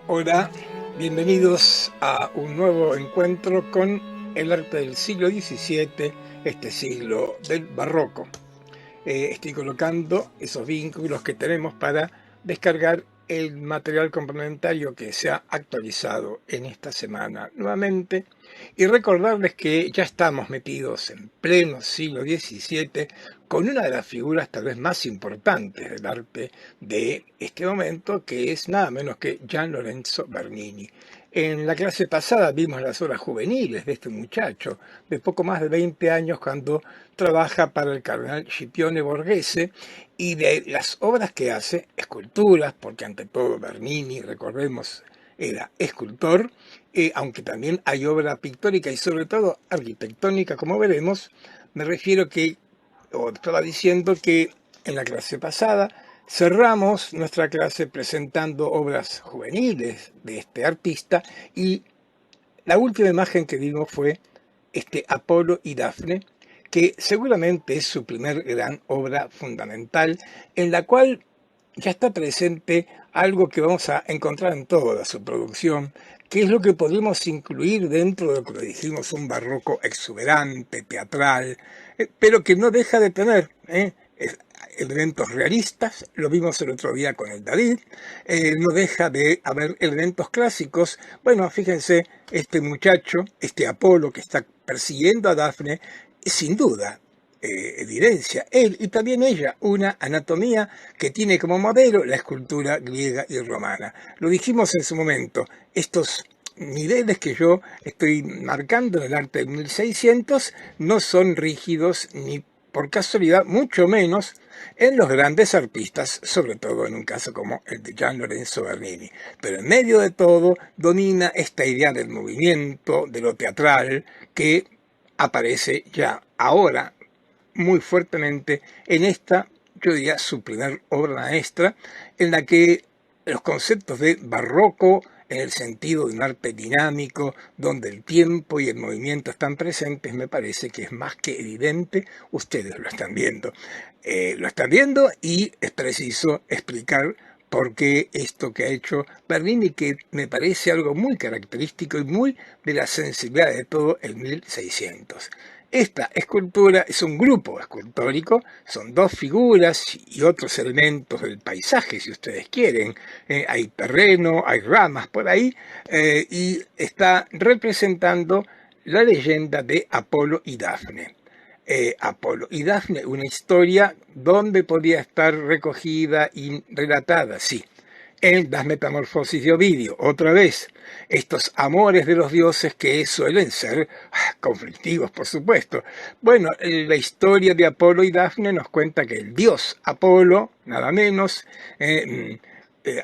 Hola, bienvenidos a un nuevo encuentro con el arte del siglo XVII, este siglo del barroco. Estoy colocando esos vínculos que tenemos para descargar el material complementario que se ha actualizado en esta semana nuevamente y recordarles que ya estamos metidos en pleno siglo XVII con una de las figuras tal vez más importantes del arte de este momento, que es nada menos que Gian Lorenzo Bernini. En la clase pasada vimos las obras juveniles de este muchacho de poco más de 20 años cuando trabaja para el cardenal Scipione Borghese, y de las obras que hace, esculturas, porque ante todo Bernini, recordemos, era escultor, aunque también hay obra pictórica y sobre todo arquitectónica, como veremos. Me refiero que, o estaba diciendo que en la clase pasada cerramos nuestra clase presentando obras juveniles de este artista, y la última imagen que vimos fue este Apolo y Dafne, que seguramente es su primer gran obra fundamental, en la cual ya está presente algo que vamos a encontrar en toda su producción, que es lo que podemos incluir dentro de lo que decimos un barroco exuberante, teatral, pero que no deja de tener elementos realistas. Lo vimos el otro día con el David. No deja de haber elementos clásicos. Bueno, fíjense, este muchacho, este Apolo que está persiguiendo a Dafne, sin duda evidencia él y también ella una anatomía que tiene como modelo la escultura griega y romana. Lo dijimos en su momento, estos niveles que yo estoy marcando en el arte de 1600 no son rígidos ni por casualidad, mucho menos en los grandes artistas, sobre todo en un caso como el de Gian Lorenzo Bernini. Pero en medio de todo domina esta idea del movimiento, de lo teatral, que aparece ya ahora muy fuertemente en esta, yo diría, su primer obra maestra, en la que los conceptos de barroco, en el sentido de un arte dinámico, donde el tiempo y el movimiento están presentes, me parece que es más que evidente. Ustedes lo están viendo. Lo están viendo y es preciso explicar por qué esto que ha hecho Bernini, que me parece algo muy característico y muy de la sensibilidad de todo el 1600. Esta escultura es un grupo escultórico, son dos figuras y otros elementos del paisaje, si ustedes quieren. Hay terreno, hay ramas por ahí, y está representando la leyenda de Apolo y Dafne. Apolo y Dafne, una historia donde podía estar recogida y relatada, sí, en las Metamorfosis de Ovidio, otra vez, estos amores de los dioses que suelen ser conflictivos, por supuesto. Bueno, la historia de Apolo y Dafne nos cuenta que el dios Apolo, nada menos,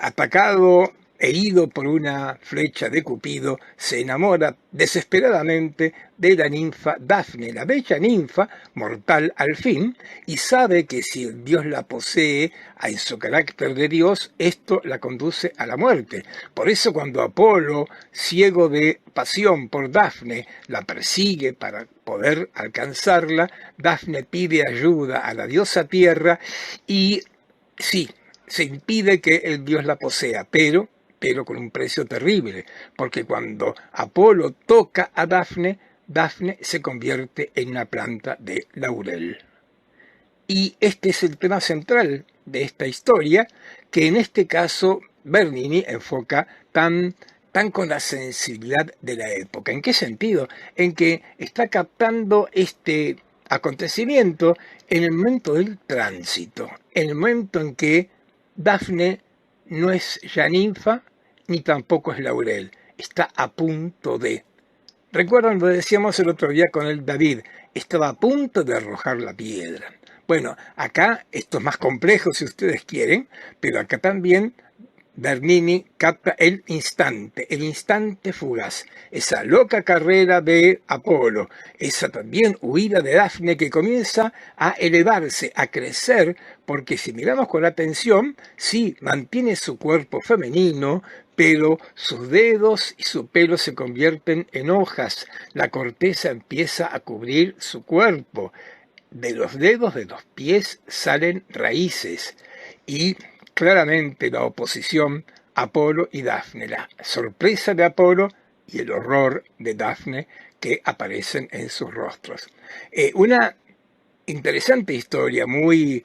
atacado, herido por una flecha de Cupido, se enamora desesperadamente de la ninfa Dafne, la bella ninfa, mortal al fin, y sabe que si el dios la posee en su carácter de dios, esto la conduce a la muerte. Por eso cuando Apolo, ciego de pasión por Dafne, la persigue para poder alcanzarla, Dafne pide ayuda a la diosa Tierra y sí, se impide que el dios la posea, pero con un precio terrible, porque cuando Apolo toca a Dafne, Dafne se convierte en una planta de laurel. Y este es el tema central de esta historia, que en este caso Bernini enfoca tan con la sensibilidad de la época. ¿En qué sentido? En que está captando este acontecimiento en el momento del tránsito, en el momento en que Dafne no es ya ninfa ni tampoco es laurel, está a punto de. Recuerdan, lo decíamos el otro día con el David, estaba a punto de arrojar la piedra. Bueno, acá esto es más complejo si ustedes quieren, pero acá también Bernini capta el instante fugaz, esa loca carrera de Apolo, esa también huida de Dafne que comienza a elevarse, a crecer, porque si miramos con atención, sí, mantiene su cuerpo femenino, pero sus dedos y su pelo se convierten en hojas, la corteza empieza a cubrir su cuerpo, de los dedos de los pies salen raíces y claramente la oposición Apolo y Dafne, la sorpresa de Apolo y el horror de Dafne que aparecen en sus rostros. Una interesante historia, muy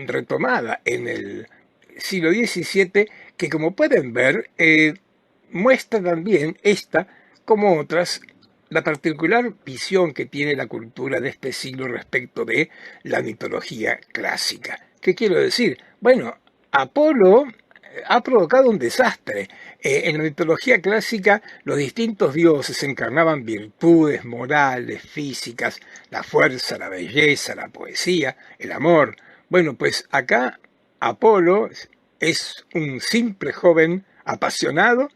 retomada en el siglo XVII, que como pueden ver, muestra también esta, como otras, la particular visión que tiene la cultura de este siglo respecto de la mitología clásica. ¿Qué quiero decir? Bueno, Apolo ha provocado un desastre. En la mitología clásica, los distintos dioses encarnaban virtudes morales, físicas, la fuerza, la belleza, la poesía, el amor. Bueno, pues acá Apolo es un simple joven apasionado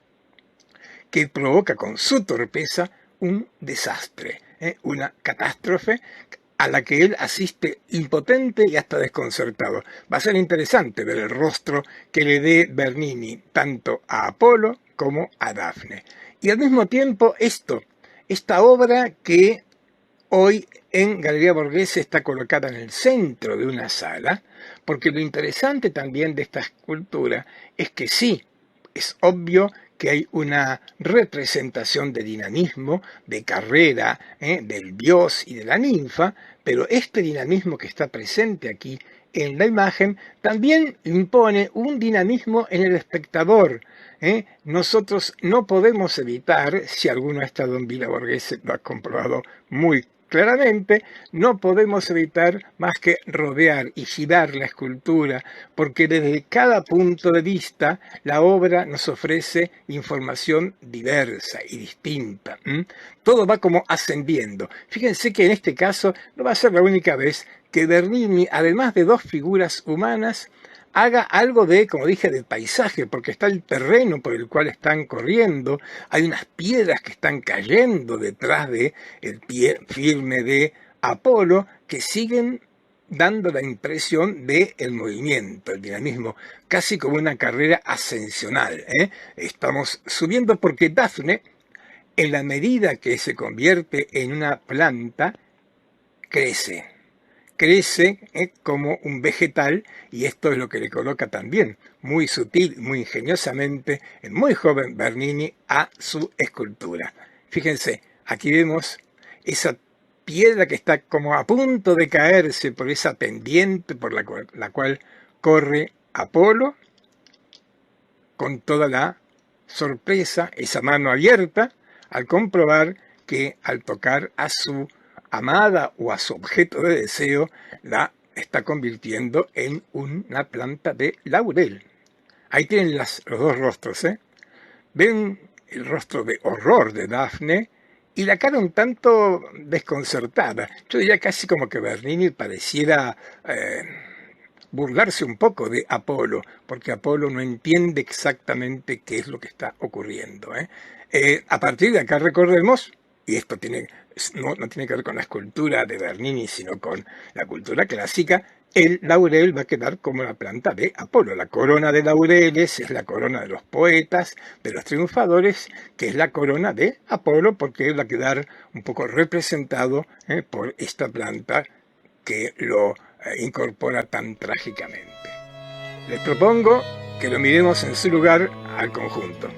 que provoca con su torpeza un desastre, una catástrofe a la que él asiste impotente y hasta desconcertado. Va a ser interesante ver el rostro que le dé Bernini tanto a Apolo como a Dafne. Y al mismo tiempo esta obra que hoy en Galería Borghese está colocada en el centro de una sala, porque lo interesante también de esta escultura es que sí, es obvio que hay una representación de dinamismo, de carrera, del dios y de la ninfa, pero este dinamismo que está presente aquí en la imagen también impone un dinamismo en el espectador. Nosotros no podemos evitar, si alguno ha estado en Villa Borghese lo ha comprobado muy claramente, no podemos evitar más que rodear y girar la escultura, porque desde cada punto de vista la obra nos ofrece información diversa y distinta. Todo va como ascendiendo. Fíjense que en este caso no va a ser la única vez que Bernini, además de dos figuras humanas, haga algo de, como dije, de paisaje, porque está el terreno por el cual están corriendo, hay unas piedras que están cayendo detrás de el pie firme de Apolo, que siguen dando la impresión de el movimiento, el dinamismo, casi como una carrera ascensional. Estamos subiendo porque Dafne, en la medida que se convierte en una planta, crece como un vegetal, y esto es lo que le coloca también muy sutil, muy ingeniosamente, en muy joven Bernini a su escultura. Fíjense, aquí vemos esa piedra que está como a punto de caerse por esa pendiente por la cual corre Apolo, con toda la sorpresa, esa mano abierta, al comprobar que al tocar a su amada o a su objeto de deseo, la está convirtiendo en una planta de laurel. Ahí tienen los dos rostros, ¿eh? Ven el rostro de horror de Dafne y la cara un tanto desconcertada. Yo diría casi como que Bernini pareciera burlarse un poco de Apolo, porque Apolo no entiende exactamente qué es lo que está ocurriendo. A partir de acá recordemos, y esto no tiene que ver con la escultura de Bernini, sino con la cultura clásica, el laurel va a quedar como la planta de Apolo. La corona de laureles es la corona de los poetas, de los triunfadores, que es la corona de Apolo, porque va a quedar un poco representado por esta planta que lo incorpora tan trágicamente. Les propongo que lo miremos en su lugar al conjunto.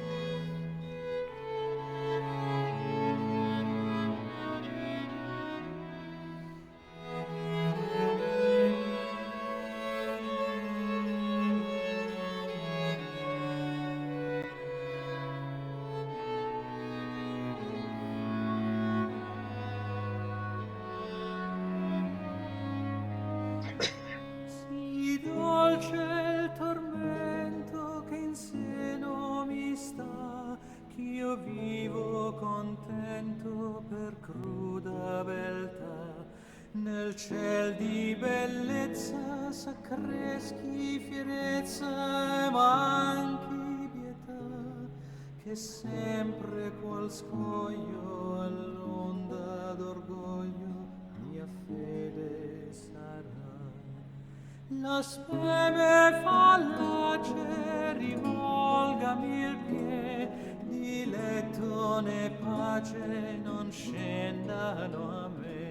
Nel ciel di bellezza s'accreschi fierezza e manchi pietà, che sempre qual scoglio all'onda d'orgoglio mia fede sarà. La speme fallace rivolgami il pie, di letto né pace non scendano a me,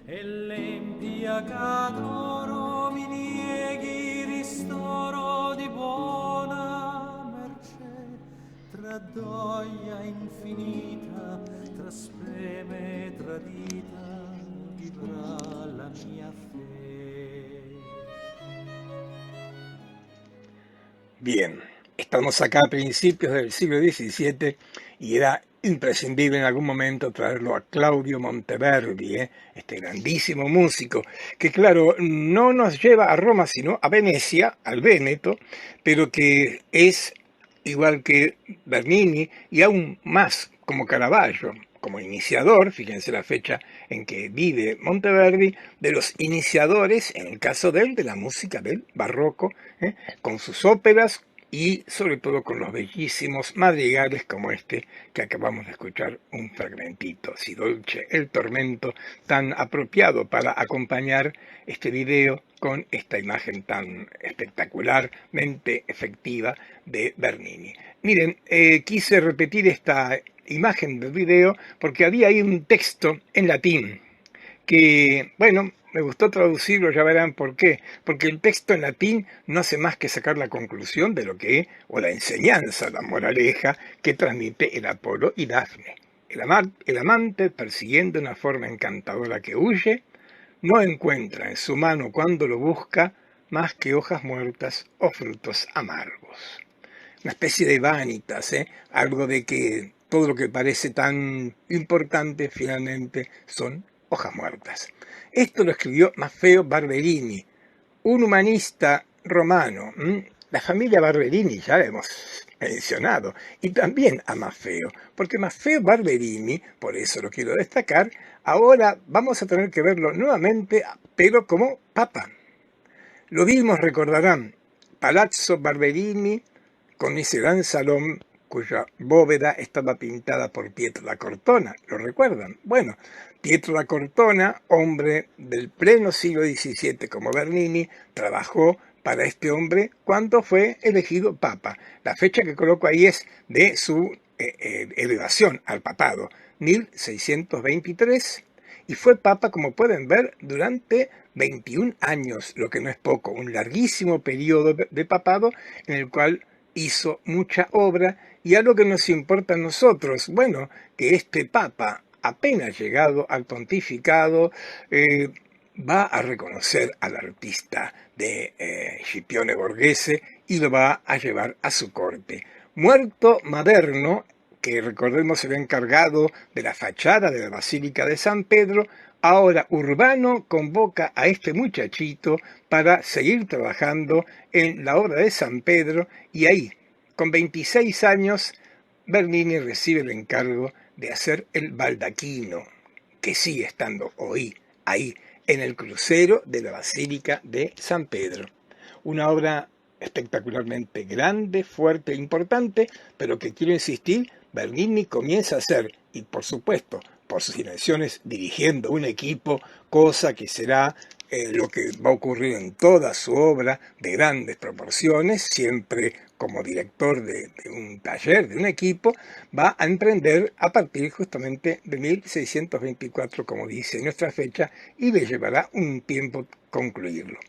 e l'empia cadoro mi nieghi ristoro di buona tra gioia infinita, tra speme tradita, vivrà la mia fe. Bien, estamos acá a principios del siglo XVII y era imprescindible en algún momento traerlo a Claudio Monteverdi, este grandísimo músico, que claro, no nos lleva a Roma, sino a Venecia, al Véneto, pero que es igual que Bernini y aún más como Caravaggio, como iniciador, fíjense la fecha en que vive Monteverdi, de los iniciadores, en el caso de él, de la música del barroco, con sus óperas y sobre todo con los bellísimos madrigales como este que acabamos de escuchar un fragmentito, Si dolce el tormento, tan apropiado para acompañar este video con esta imagen tan espectacularmente efectiva de Bernini. Miren, quise repetir esta imagen del video porque había ahí un texto en latín que, bueno, me gustó traducirlo, ya verán por qué, porque el texto en latín no hace más que sacar la conclusión de lo que, o la enseñanza, la moraleja que transmite el Apolo y Dafne. El amante, persiguiendo una forma encantadora que huye, no encuentra en su mano cuando lo busca más que hojas muertas o frutos amargos. Una especie de vanitas, algo de que todo lo que parece tan importante finalmente son hojas muertas. Esto lo escribió Maffeo Barberini, un humanista romano. La familia Barberini ya la hemos mencionado, y también a Maffeo, porque Maffeo Barberini, por eso lo quiero destacar, ahora vamos a tener que verlo nuevamente, pero como papa. Lo vimos, recordarán, Palazzo Barberini, con ese gran salón cuya bóveda estaba pintada por Pietro da Cortona, ¿lo recuerdan? Bueno, Pietro da Cortona, hombre del pleno siglo XVII como Bernini, trabajó para este hombre cuando fue elegido papa. La fecha que coloco ahí es de su elevación al papado, 1623, y fue papa, como pueden ver, durante 21 años, lo que no es poco, un larguísimo periodo de papado en el cual hizo mucha obra. Y algo que nos importa a nosotros, bueno, que este papa, apenas llegado al pontificado, va a reconocer al artista de Scipione Borghese y lo va a llevar a su corte. Muerto Maderno, que recordemos se había encargado de la fachada de la Basílica de San Pedro, ahora Urbano convoca a este muchachito para seguir trabajando en la obra de San Pedro, y ahí, con 26 años, Bernini recibe el encargo de hacer el baldaquino, que sigue estando hoy ahí, en el crucero de la Basílica de San Pedro. Una obra espectacularmente grande, fuerte e importante, pero que quiero insistir, Bernini comienza a hacer, y por supuesto, por sus dimensiones, dirigiendo un equipo, cosa que será lo que va a ocurrir en toda su obra de grandes proporciones, siempre como director de un taller, de un equipo, va a emprender a partir justamente de 1624, como dice nuestra fecha, y le llevará un tiempo concluirlo.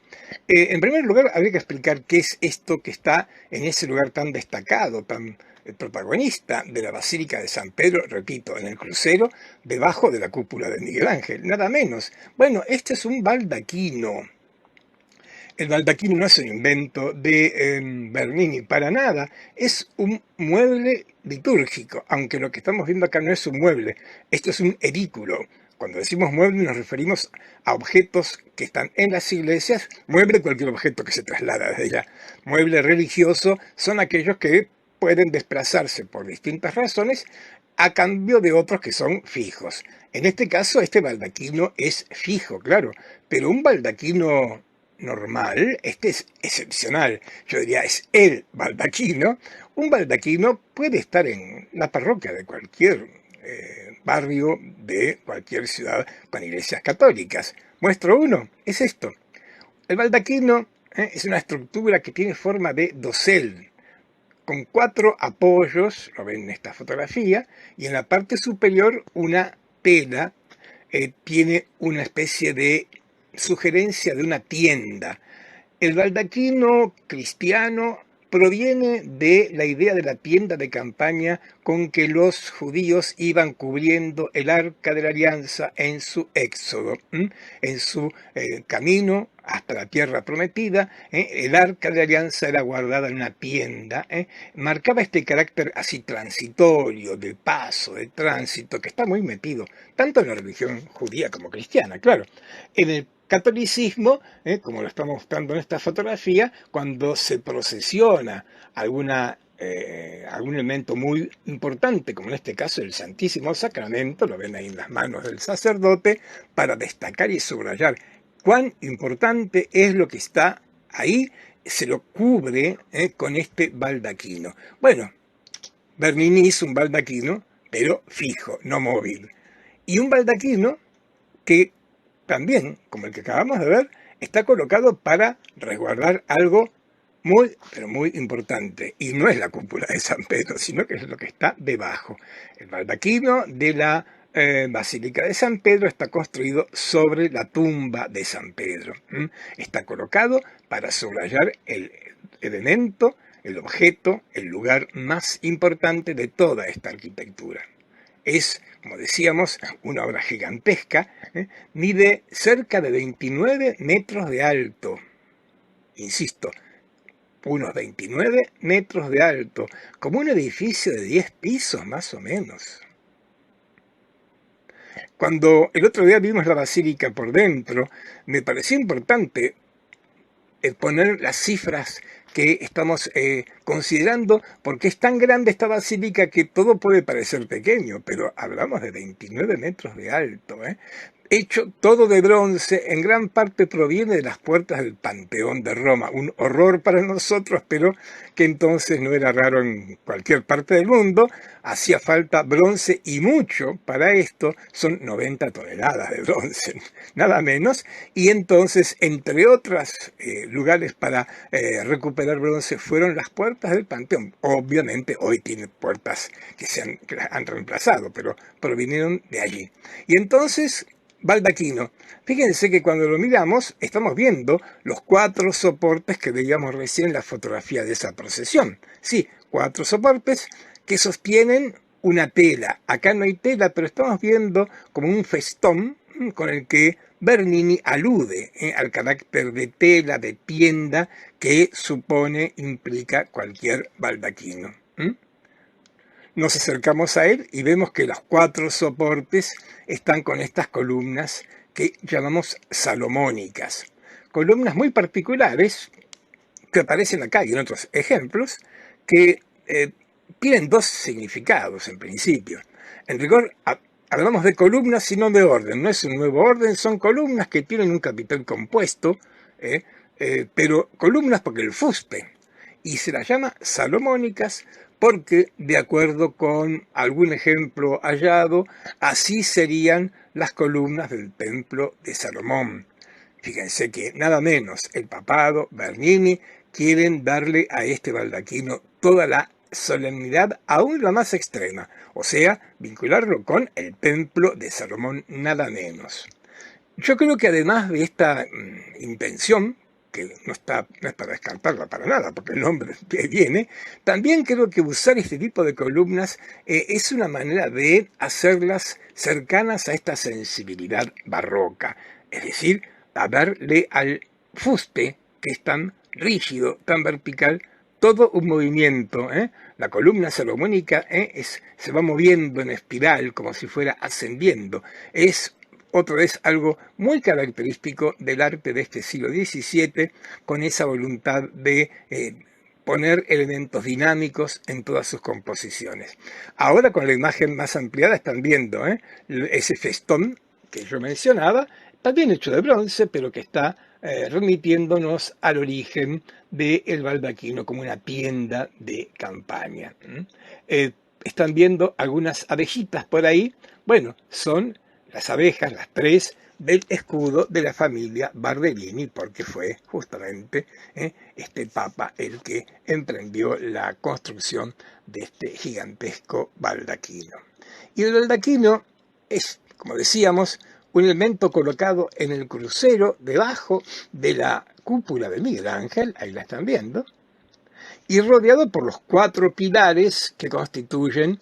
En primer lugar, habría que explicar qué es esto que está en ese lugar tan destacado, tan protagonista de la Basílica de San Pedro, repito, en el crucero, debajo de la cúpula de Miguel Ángel, nada menos. Bueno, este es un baldaquino. El baldaquino no es un invento de Bernini, para nada, es un mueble litúrgico, aunque lo que estamos viendo acá no es un mueble, esto es un edículo. Cuando decimos mueble nos referimos a objetos que están en las iglesias, mueble cualquier objeto que se traslada desde allá. Mueble religioso son aquellos que pueden desplazarse por distintas razones a cambio de otros que son fijos. En este caso, este baldaquino es fijo, claro, pero un baldaquino normal, este es excepcional, yo diría es el baldaquino. Un baldaquino puede estar en la parroquia de cualquier barrio de cualquier ciudad con iglesias católicas. Muestro uno, es esto. El baldaquino es una estructura que tiene forma de dosel, con 4 apoyos, lo ven en esta fotografía, y en la parte superior una tela, tiene una especie de sugerencia de una tienda. El baldaquino cristiano proviene de la idea de la tienda de campaña con que los judíos iban cubriendo el arca de la alianza en su éxodo, en su camino hasta la tierra prometida. El arca de la alianza era guardada en una tienda, marcaba este carácter así transitorio, de paso, de tránsito, que está muy metido, tanto en la religión judía como cristiana, claro. En el catolicismo, como lo estamos mostrando en esta fotografía, cuando se procesiona algún elemento muy importante, como en este caso el Santísimo Sacramento, lo ven ahí en las manos del sacerdote, para destacar y subrayar cuán importante es lo que está ahí, se lo cubre con este baldaquino. Bueno, Bernini hizo un baldaquino, pero fijo, no móvil. Y un baldaquino que también, como el que acabamos de ver, está colocado para resguardar algo muy, pero muy importante. Y no es la cúpula de San Pedro, sino que es lo que está debajo. El baldaquino de la Basílica de San Pedro está construido sobre la tumba de San Pedro. Está colocado para subrayar el elemento, el objeto, el lugar más importante de toda esta arquitectura. Es, como decíamos, una obra gigantesca, mide cerca de 29 metros de alto. Insisto, unos 29 metros de alto, como un edificio de 10 pisos más o menos. Cuando el otro día vimos la basílica por dentro, me pareció importante poner las cifras que estamos considerando, porque es tan grande esta basílica que todo puede parecer pequeño, pero hablamos de 29 metros de alto, hecho todo de bronce, en gran parte proviene de las puertas del Panteón de Roma, un horror para nosotros, pero que entonces no era raro en cualquier parte del mundo. Hacía falta bronce y mucho para esto, son 90 toneladas de bronce, nada menos, y entonces, entre otros lugares para recuperar bronce, fueron las puertas del Panteón. Obviamente hoy tiene puertas que las han reemplazado, pero provinieron de allí. Y entonces, baldaquino. Fíjense que cuando lo miramos estamos viendo los 4 soportes que veíamos recién en la fotografía de esa procesión. Sí, 4 soportes que sostienen una tela. Acá no hay tela, pero estamos viendo como un festón con el que Bernini alude al carácter de tela, de tienda, que implica cualquier baldaquino. Nos acercamos a él y vemos que los 4 soportes están con estas columnas que llamamos salomónicas. Columnas muy particulares que aparecen acá y en otros ejemplos que tienen 2 significados en principio. En rigor, hablamos de columnas y no de orden. No es un nuevo orden, son columnas que tienen un capitel compuesto, pero columnas porque el fuste. Y se las llama salomónicas porque, de acuerdo con algún ejemplo hallado, así serían las columnas del templo de Salomón. Fíjense que nada menos el papado, Bernini, quieren darle a este baldaquino toda la solemnidad, aún la más extrema, o sea, vincularlo con el templo de Salomón, nada menos. Yo creo que además de esta intención, que no es para descartarla para nada, porque el nombre viene, también creo que usar este tipo de columnas es una manera de hacerlas cercanas a esta sensibilidad barroca, es decir, a darle al fuste, que es tan rígido, tan vertical, todo un movimiento. La columna salomónica se va moviendo en espiral, como si fuera ascendiendo. Es otra vez algo muy característico del arte de este siglo XVII, con esa voluntad de poner elementos dinámicos en todas sus composiciones. Ahora, con la imagen más ampliada, están viendo ese festón que yo mencionaba, también hecho de bronce, pero que está remitiéndonos al origen del baldaquino como una tienda de campaña. Están viendo algunas abejitas por ahí. Bueno, son las abejas, las 3 del escudo de la familia Barberini, porque fue justamente este papa el que emprendió la construcción de este gigantesco baldaquino. Y el baldaquino es, como decíamos, un elemento colocado en el crucero debajo de la cúpula de Miguel Ángel, ahí la están viendo, y rodeado por los 4 pilares que constituyen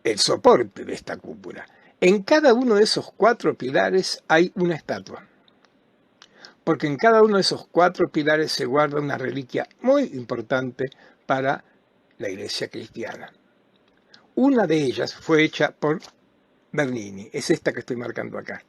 el soporte de esta cúpula. En cada uno de esos 4 pilares hay una estatua, porque en cada uno de esos 4 pilares se guarda una reliquia muy importante para la Iglesia cristiana. Una de ellas fue hecha por Bernini, es esta que estoy marcando acá.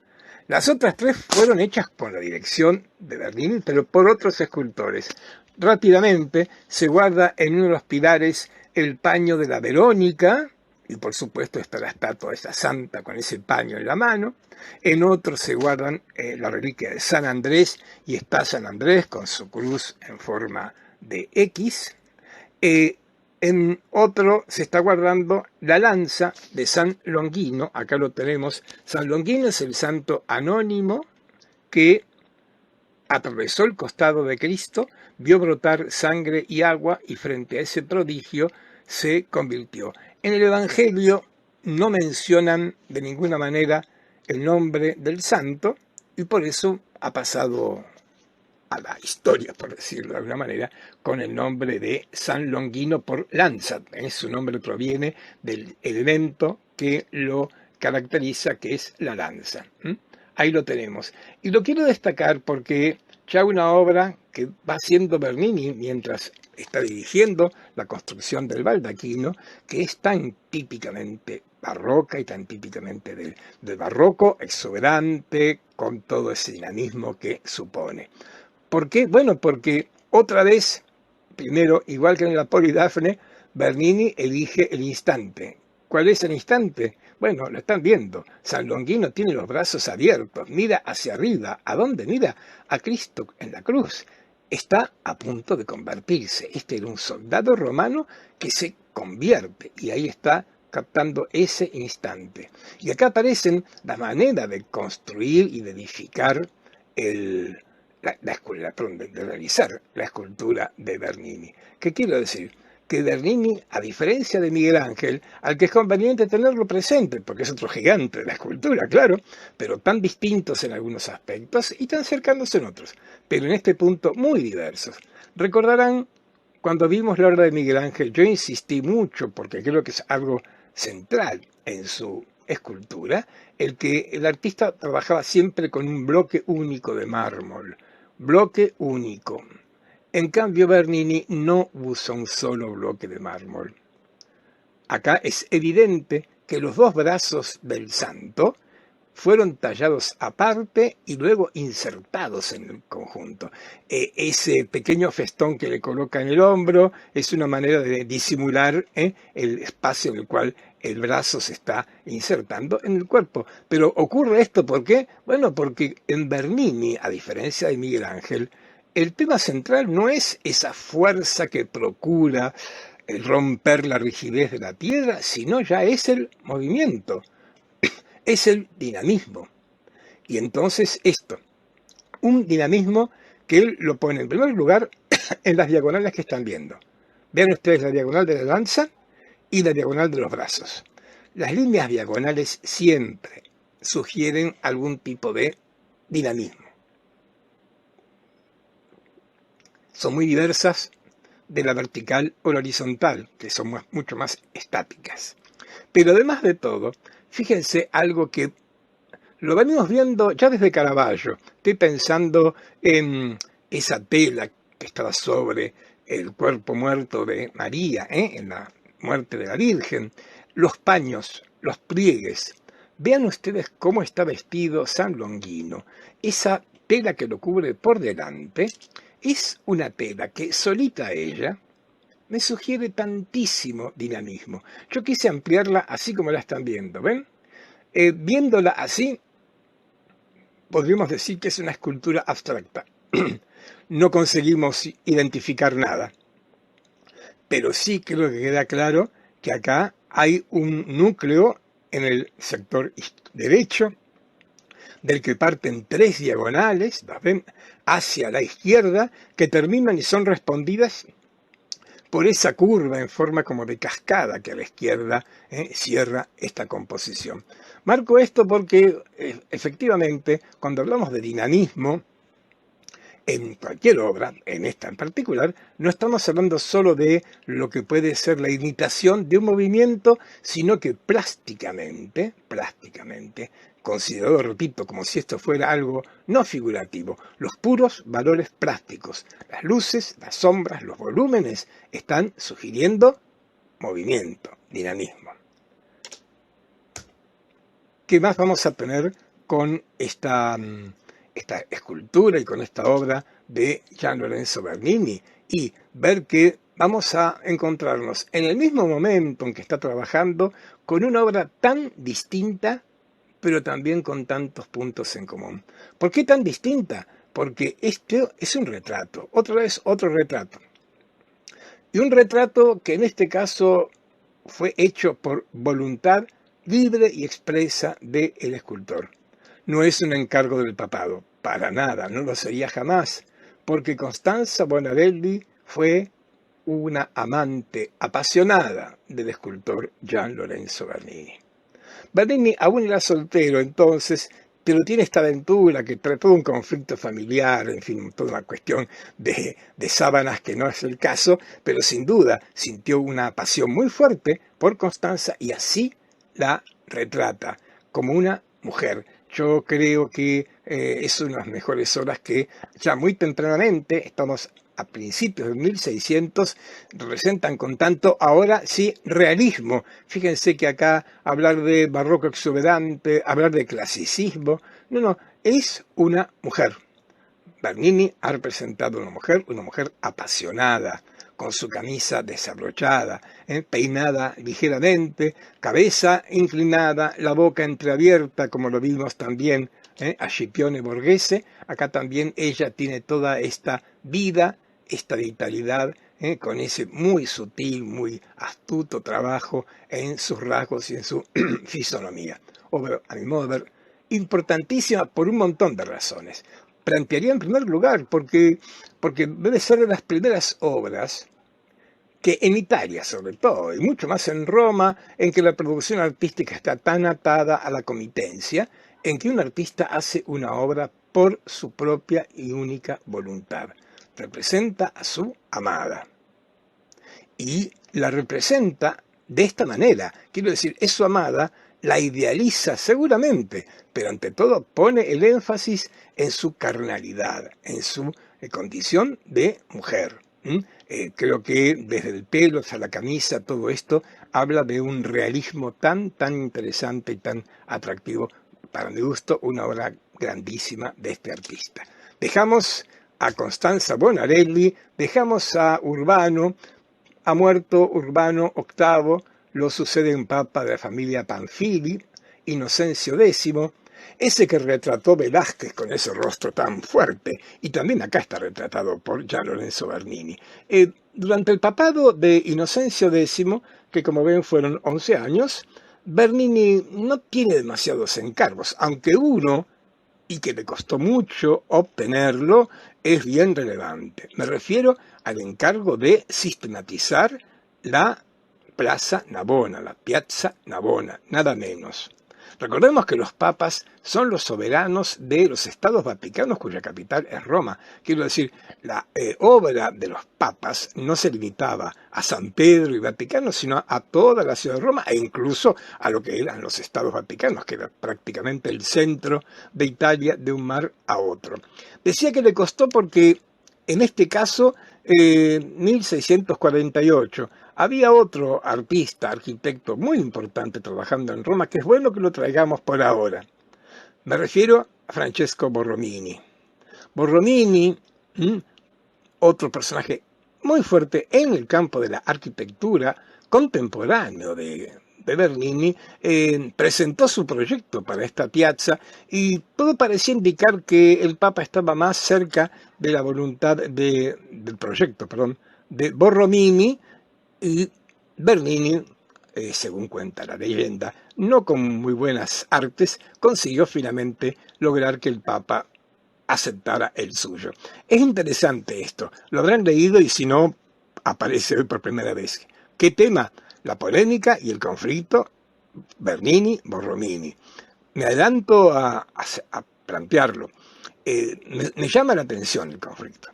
Las otras 3 fueron hechas con la dirección de Bernini, pero por otros escultores. Rápidamente se guarda en uno de los pilares el paño de la Verónica, y por supuesto está la estatua de esa santa con ese paño en la mano. En otro se guardan la reliquia de San Andrés, y está San Andrés con su cruz en forma de X. En otro se está guardando la lanza de San Longino, acá lo tenemos. San Longino es el santo anónimo que atravesó el costado de Cristo, vio brotar sangre y agua y frente a ese prodigio se convirtió. En el Evangelio no mencionan de ninguna manera el nombre del santo y por eso ha pasado a la historia, por decirlo de alguna manera, con el nombre de San Longino por lanza. Su nombre proviene del elemento que lo caracteriza, que es la lanza. Ahí lo tenemos. Y lo quiero destacar porque ya una obra que va haciendo Bernini mientras está dirigiendo la construcción del baldaquino, que es tan típicamente barroca y tan típicamente del barroco, exuberante, con todo ese dinamismo que supone. ¿Por qué? Bueno, porque otra vez, primero, igual que en la Polidafne, Bernini elige el instante. ¿Cuál es el instante? Bueno, lo están viendo. San Longino tiene los brazos abiertos, mira hacia arriba. ¿A dónde mira? A Cristo en la cruz. Está a punto de convertirse. Este era un soldado romano que se convierte y ahí está captando ese instante. Y acá aparecen la manera de construir y de edificar de realizar la escultura de Bernini. ¿Qué quiero decir? Que Bernini, a diferencia de Miguel Ángel, al que es conveniente tenerlo presente, porque es otro gigante de la escultura, claro, pero tan distintos en algunos aspectos y tan cercanos en otros, pero en este punto muy diversos. Recordarán, cuando vimos la obra de Miguel Ángel, yo insistí mucho, porque creo que es algo central en su escultura, el que el artista trabajaba siempre con un bloque único de mármol, bloque único. En cambio, Bernini no usa un solo bloque de mármol. Acá es evidente que los 2 brazos del santo fueron tallados aparte y luego insertados en el conjunto. Ese pequeño festón que le coloca en el hombro es una manera de disimular el espacio en el cual el brazo se está insertando en el cuerpo. Pero ocurre esto, ¿por qué? Bueno, porque en Bernini, a diferencia de Miguel Ángel, el tema central no es esa fuerza que procura romper la rigidez de la piedra, sino ya es el movimiento, es el dinamismo. Y entonces esto, un dinamismo que él lo pone en primer lugar en las diagonales que están viendo. Vean ustedes la diagonal de la lanza y la diagonal de los brazos. Las líneas diagonales siempre sugieren algún tipo de dinamismo. Son muy diversas de la vertical o la horizontal, que son mucho más estáticas. Pero además de todo, fíjense algo que lo venimos viendo ya desde Caravaggio. Estoy pensando en esa tela que estaba sobre el cuerpo muerto de María, en la muerte de la Virgen, los paños, los pliegues. Vean ustedes cómo está vestido San Longino. Esa tela que lo cubre por delante es una tela que solita ella me sugiere tantísimo dinamismo. Yo quise ampliarla así como la están viendo, ¿ven? Viéndola así, podríamos decir que es una escultura abstracta. No conseguimos identificar nada. Pero sí creo que queda claro que acá hay un núcleo en el sector derecho, del que parten 3 diagonales, ¿las ven?, hacia la izquierda, que terminan y son respondidas por esa curva en forma como de cascada que a la izquierda cierra esta composición. Marco esto porque efectivamente cuando hablamos de dinamismo, en cualquier obra, en esta en particular, no estamos hablando solo de lo que puede ser la imitación de un movimiento, sino que plásticamente, considerado, repito, como si esto fuera algo no figurativo, los puros valores plásticos, las luces, las sombras, los volúmenes, están sugiriendo movimiento, dinamismo. ¿Qué más vamos a tener con esta escultura y con esta obra de Gian Lorenzo Bernini? Y ver que vamos a encontrarnos en el mismo momento en que está trabajando con una obra tan distinta, pero también con tantos puntos en común. ¿Por qué tan distinta? Porque este es un retrato, otra vez otro retrato. Y un retrato que en este caso fue hecho por voluntad libre y expresa del escultor. No es un encargo del papado, para nada, no lo sería jamás, porque Costanza Bonarelli fue una amante apasionada del escultor Gian Lorenzo Bernini. Bernini aún era soltero entonces, pero tiene esta aventura que trae todo un conflicto familiar, en fin, toda una cuestión de sábanas que no es el caso, pero sin duda sintió una pasión muy fuerte por Constanza y así la retrata como una mujer. Yo creo que es una de las mejores obras que ya muy tempranamente, estamos a principios de 1600, representan con tanto, ahora sí, realismo. Fíjense que acá hablar de barroco exuberante, hablar de clasicismo, no, es una mujer. Bernini ha representado una mujer apasionada, con su camisa desabrochada, peinada ligeramente, cabeza inclinada, la boca entreabierta, como lo vimos también a Scipione Borghese. Acá también ella tiene toda esta vida, esta vitalidad, con ese muy sutil, muy astuto trabajo en sus rasgos y en su fisonomía. Obra, a mi modo de ver, importantísima por un montón de razones. Plantearía en primer lugar, porque debe ser de las primeras obras que en Italia sobre todo, y mucho más en Roma, en que la producción artística está tan atada a la comitencia, en que un artista hace una obra por su propia y única voluntad. Representa a su amada. Y la representa de esta manera. Quiero decir, es su amada, la idealiza seguramente, pero ante todo pone el énfasis en su carnalidad, en su condición de mujer. Creo que desde el pelo hasta la camisa, todo esto habla de un realismo tan interesante y tan atractivo. Para mi gusto, una obra grandísima de este artista. Dejamos a Costanza Bonarelli, dejamos a Urbano. Ha muerto Urbano VIII, lo sucede un papa de la familia Panfili, Inocencio X, ese que retrató Velázquez con ese rostro tan fuerte, y también acá está retratado por Gian Lorenzo Bernini. Durante el papado de Inocencio X, que como ven fueron 11 años, Bernini no tiene demasiados encargos, aunque uno, y que le costó mucho obtenerlo, es bien relevante. Me refiero al encargo de sistematizar la Plaza Navona, la Piazza Navona, nada menos. Recordemos que los papas son los soberanos de los estados vaticanos cuya capital es Roma. Quiero decir, la obra de los papas no se limitaba a San Pedro y Vaticano, sino a toda la ciudad de Roma e incluso a lo que eran los estados vaticanos, que era prácticamente el centro de Italia de un mar a otro. Decía que le costó porque en este caso, 1648, había otro artista, arquitecto muy importante trabajando en Roma, que es bueno que lo traigamos por ahora. Me refiero a Francesco Borromini. Borromini, otro personaje muy fuerte en el campo de la arquitectura, contemporáneo de Bernini, presentó su proyecto para esta piazza y todo parecía indicar que el Papa estaba más cerca de la voluntad del proyecto, de Borromini, y Bernini, según cuenta la leyenda, no con muy buenas artes, consiguió finalmente lograr que el Papa aceptara el suyo. Es interesante esto, lo habrán leído y si no, aparece hoy por primera vez. ¿Qué tema? La polémica y el conflicto Bernini-Borromini. Me adelanto a plantearlo. me llama la atención el conflicto.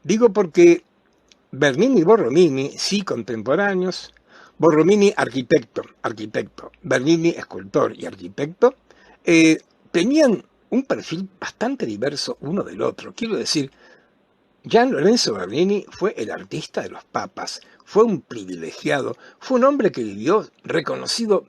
Digo porque Bernini y Borromini, sí contemporáneos, Borromini arquitecto, Bernini escultor y arquitecto, tenían un perfil bastante diverso uno del otro. Quiero decir, Gian Lorenzo Bernini fue el artista de los papas, fue un privilegiado, fue un hombre que vivió reconocido,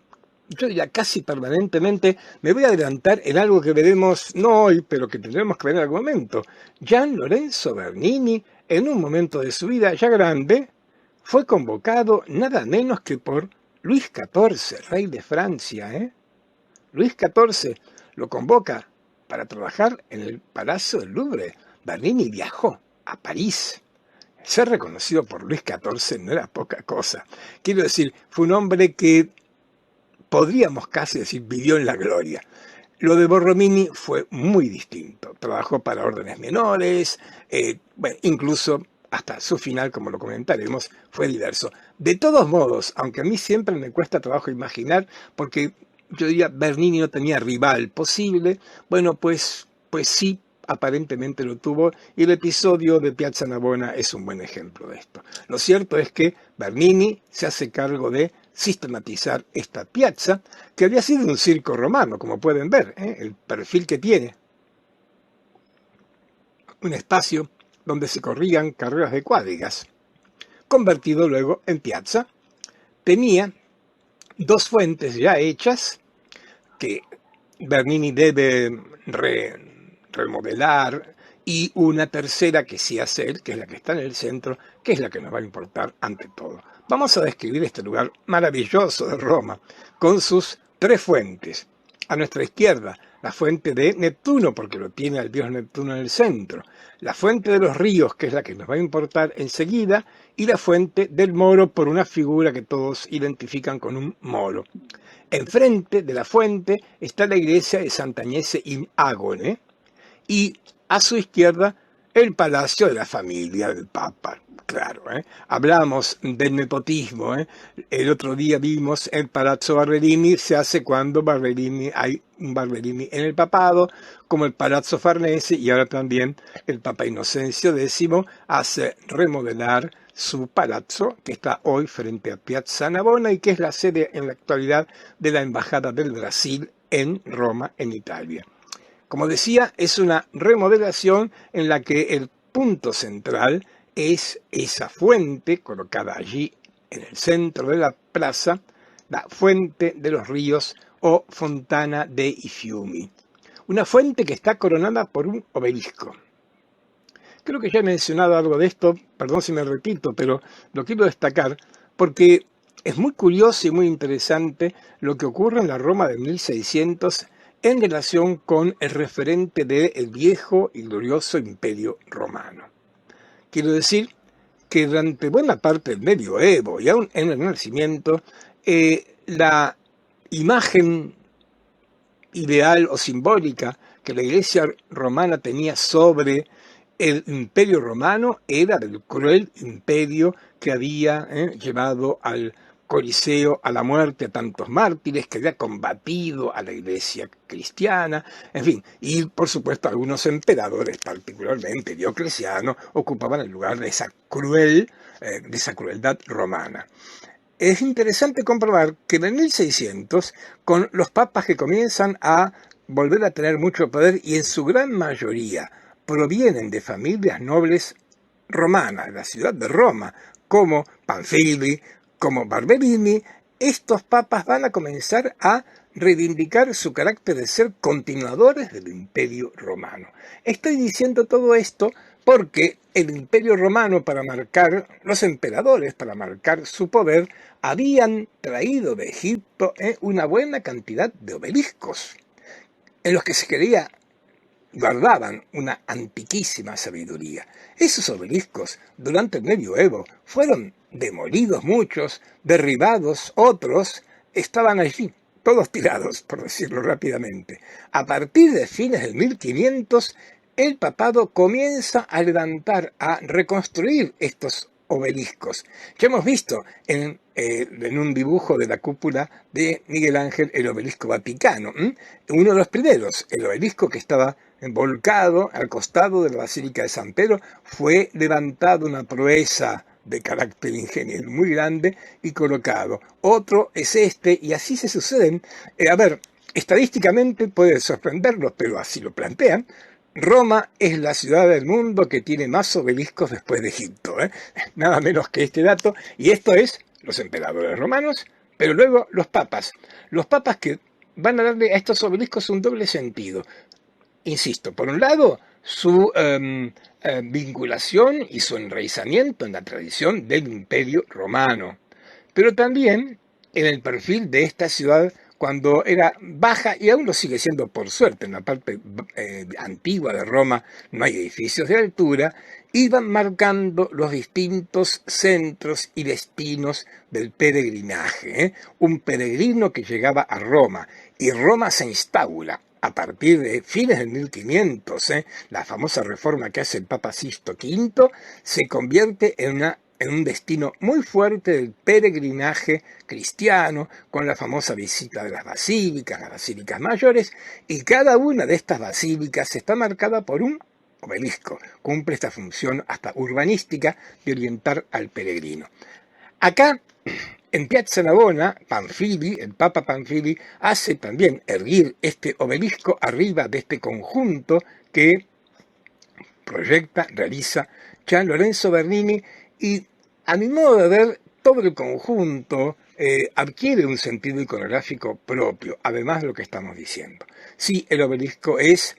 yo diría casi permanentemente. Me voy a adelantar en algo que veremos no hoy, pero que tendremos que ver en algún momento. Gian Lorenzo Bernini, en un momento de su vida ya grande, fue convocado nada menos que por Luis XIV, rey de Francia. Luis XIV lo convoca para trabajar en el Palacio del Louvre. Bernini viajó a París. Ser reconocido por Luis XIV no era poca cosa. Quiero decir, fue un hombre que podríamos casi decir vivió en la gloria. Lo de Borromini fue muy distinto. Trabajó para órdenes menores, incluso hasta su final, como lo comentaremos, fue diverso. De todos modos, aunque a mí siempre me cuesta trabajo imaginar, porque yo diría Bernini no tenía rival posible, bueno, pues sí, aparentemente lo tuvo, y el episodio de Piazza Navona es un buen ejemplo de esto. Lo cierto es que Bernini se hace cargo de sistematizar esta piazza, que había sido un circo romano, como pueden ver, el perfil que tiene. Un espacio donde se corrían carreras de cuadrigas, convertido luego en piazza. Tenía dos fuentes ya hechas, que Bernini debe remodelar, y una tercera que sí hace él, que es la que está en el centro, que es la que nos va a importar ante todo. Vamos a describir este lugar maravilloso de Roma, con sus tres fuentes. A nuestra izquierda, la fuente de Neptuno, porque lo tiene al dios Neptuno en el centro. La fuente de los ríos, que es la que nos va a importar enseguida, y la fuente del moro, por una figura que todos identifican con un moro. Enfrente de la fuente está la iglesia de Sant'Agnese in Agone, y a su izquierda el palacio de la familia del Papa. Claro, hablamos del nepotismo. El otro día vimos el Palazzo Barberini, se hace cuando hay un Barberini en el papado, como el Palazzo Farnese, y ahora también el Papa Inocencio X hace remodelar su palazzo, que está hoy frente a Piazza Navona y que es la sede en la actualidad de la Embajada del Brasil en Roma, en Italia. Como decía, es una remodelación en la que el punto central es esa fuente colocada allí en el centro de la plaza, la fuente de los ríos o Fontana dei Fiumi. Una fuente que está coronada por un obelisco. Creo que ya he mencionado algo de esto, perdón si me repito, pero lo quiero destacar porque es muy curioso y muy interesante lo que ocurre en la Roma de 1600 en relación con el referente del viejo y glorioso Imperio Romano. Quiero decir que durante buena parte del medioevo y aún en el Renacimiento, la imagen ideal o simbólica que la Iglesia romana tenía sobre el Imperio Romano era del cruel imperio que había llevado al Coliseo a la muerte a tantos mártires, que había combatido a la Iglesia cristiana, en fin, y por supuesto algunos emperadores, particularmente Diocleciano, ocupaban el lugar de esa crueldad romana. Es interesante comprobar que en el 1600, con los papas que comienzan a volver a tener mucho poder y en su gran mayoría provienen de familias nobles romanas, de la ciudad de Roma, como Panfili, como Barberini, estos papas van a comenzar a reivindicar su carácter de ser continuadores del Imperio Romano. Estoy diciendo todo esto porque el Imperio Romano, los emperadores, para marcar su poder, habían traído de Egipto una buena cantidad de obeliscos, en los que se creía guardaban una antiquísima sabiduría. Esos obeliscos, durante el medioevo, fueron demolidos muchos, derribados otros, estaban allí, todos tirados, por decirlo rápidamente. A partir de fines del 1500, el papado comienza a levantar, a reconstruir estos obeliscos. Ya hemos visto en un dibujo de la cúpula de Miguel Ángel el obelisco vaticano, uno de los primeros, el obelisco que estaba volcado al costado de la Basílica de San Pedro, fue levantado, una proeza de carácter ingenieril muy grande y colocado. Otro es este, y así se suceden. Estadísticamente puede sorprenderlos, pero así lo plantean. Roma es la ciudad del mundo que tiene más obeliscos después de Egipto, ¿eh? Nada menos que este dato, y esto es los emperadores romanos, pero luego los papas que van a darle a estos obeliscos un doble sentido. Insisto, por un lado, su vinculación y su enraizamiento en la tradición del Imperio Romano, pero también en el perfil de esta ciudad cuando era baja, y aún lo sigue siendo por suerte, en la parte antigua de Roma no hay edificios de altura, iban marcando los distintos centros y destinos del peregrinaje, ¿eh? Un peregrino que llegaba a Roma, y Roma se instaura a partir de fines del 1500, la famosa reforma que hace el Papa Sixto V, se convierte en un destino muy fuerte del peregrinaje cristiano, con la famosa visita de las basílicas mayores, y cada una de estas basílicas está marcada por un obelisco. Cumple esta función hasta urbanística de orientar al peregrino. Acá, en Piazza Navona, Pamphili, el Papa Pamphili, hace también erguir este obelisco arriba de este conjunto que proyecta, realiza Gian Lorenzo Bernini, y a mi modo de ver, todo el conjunto adquiere un sentido iconográfico propio, además de lo que estamos diciendo. Sí, el obelisco es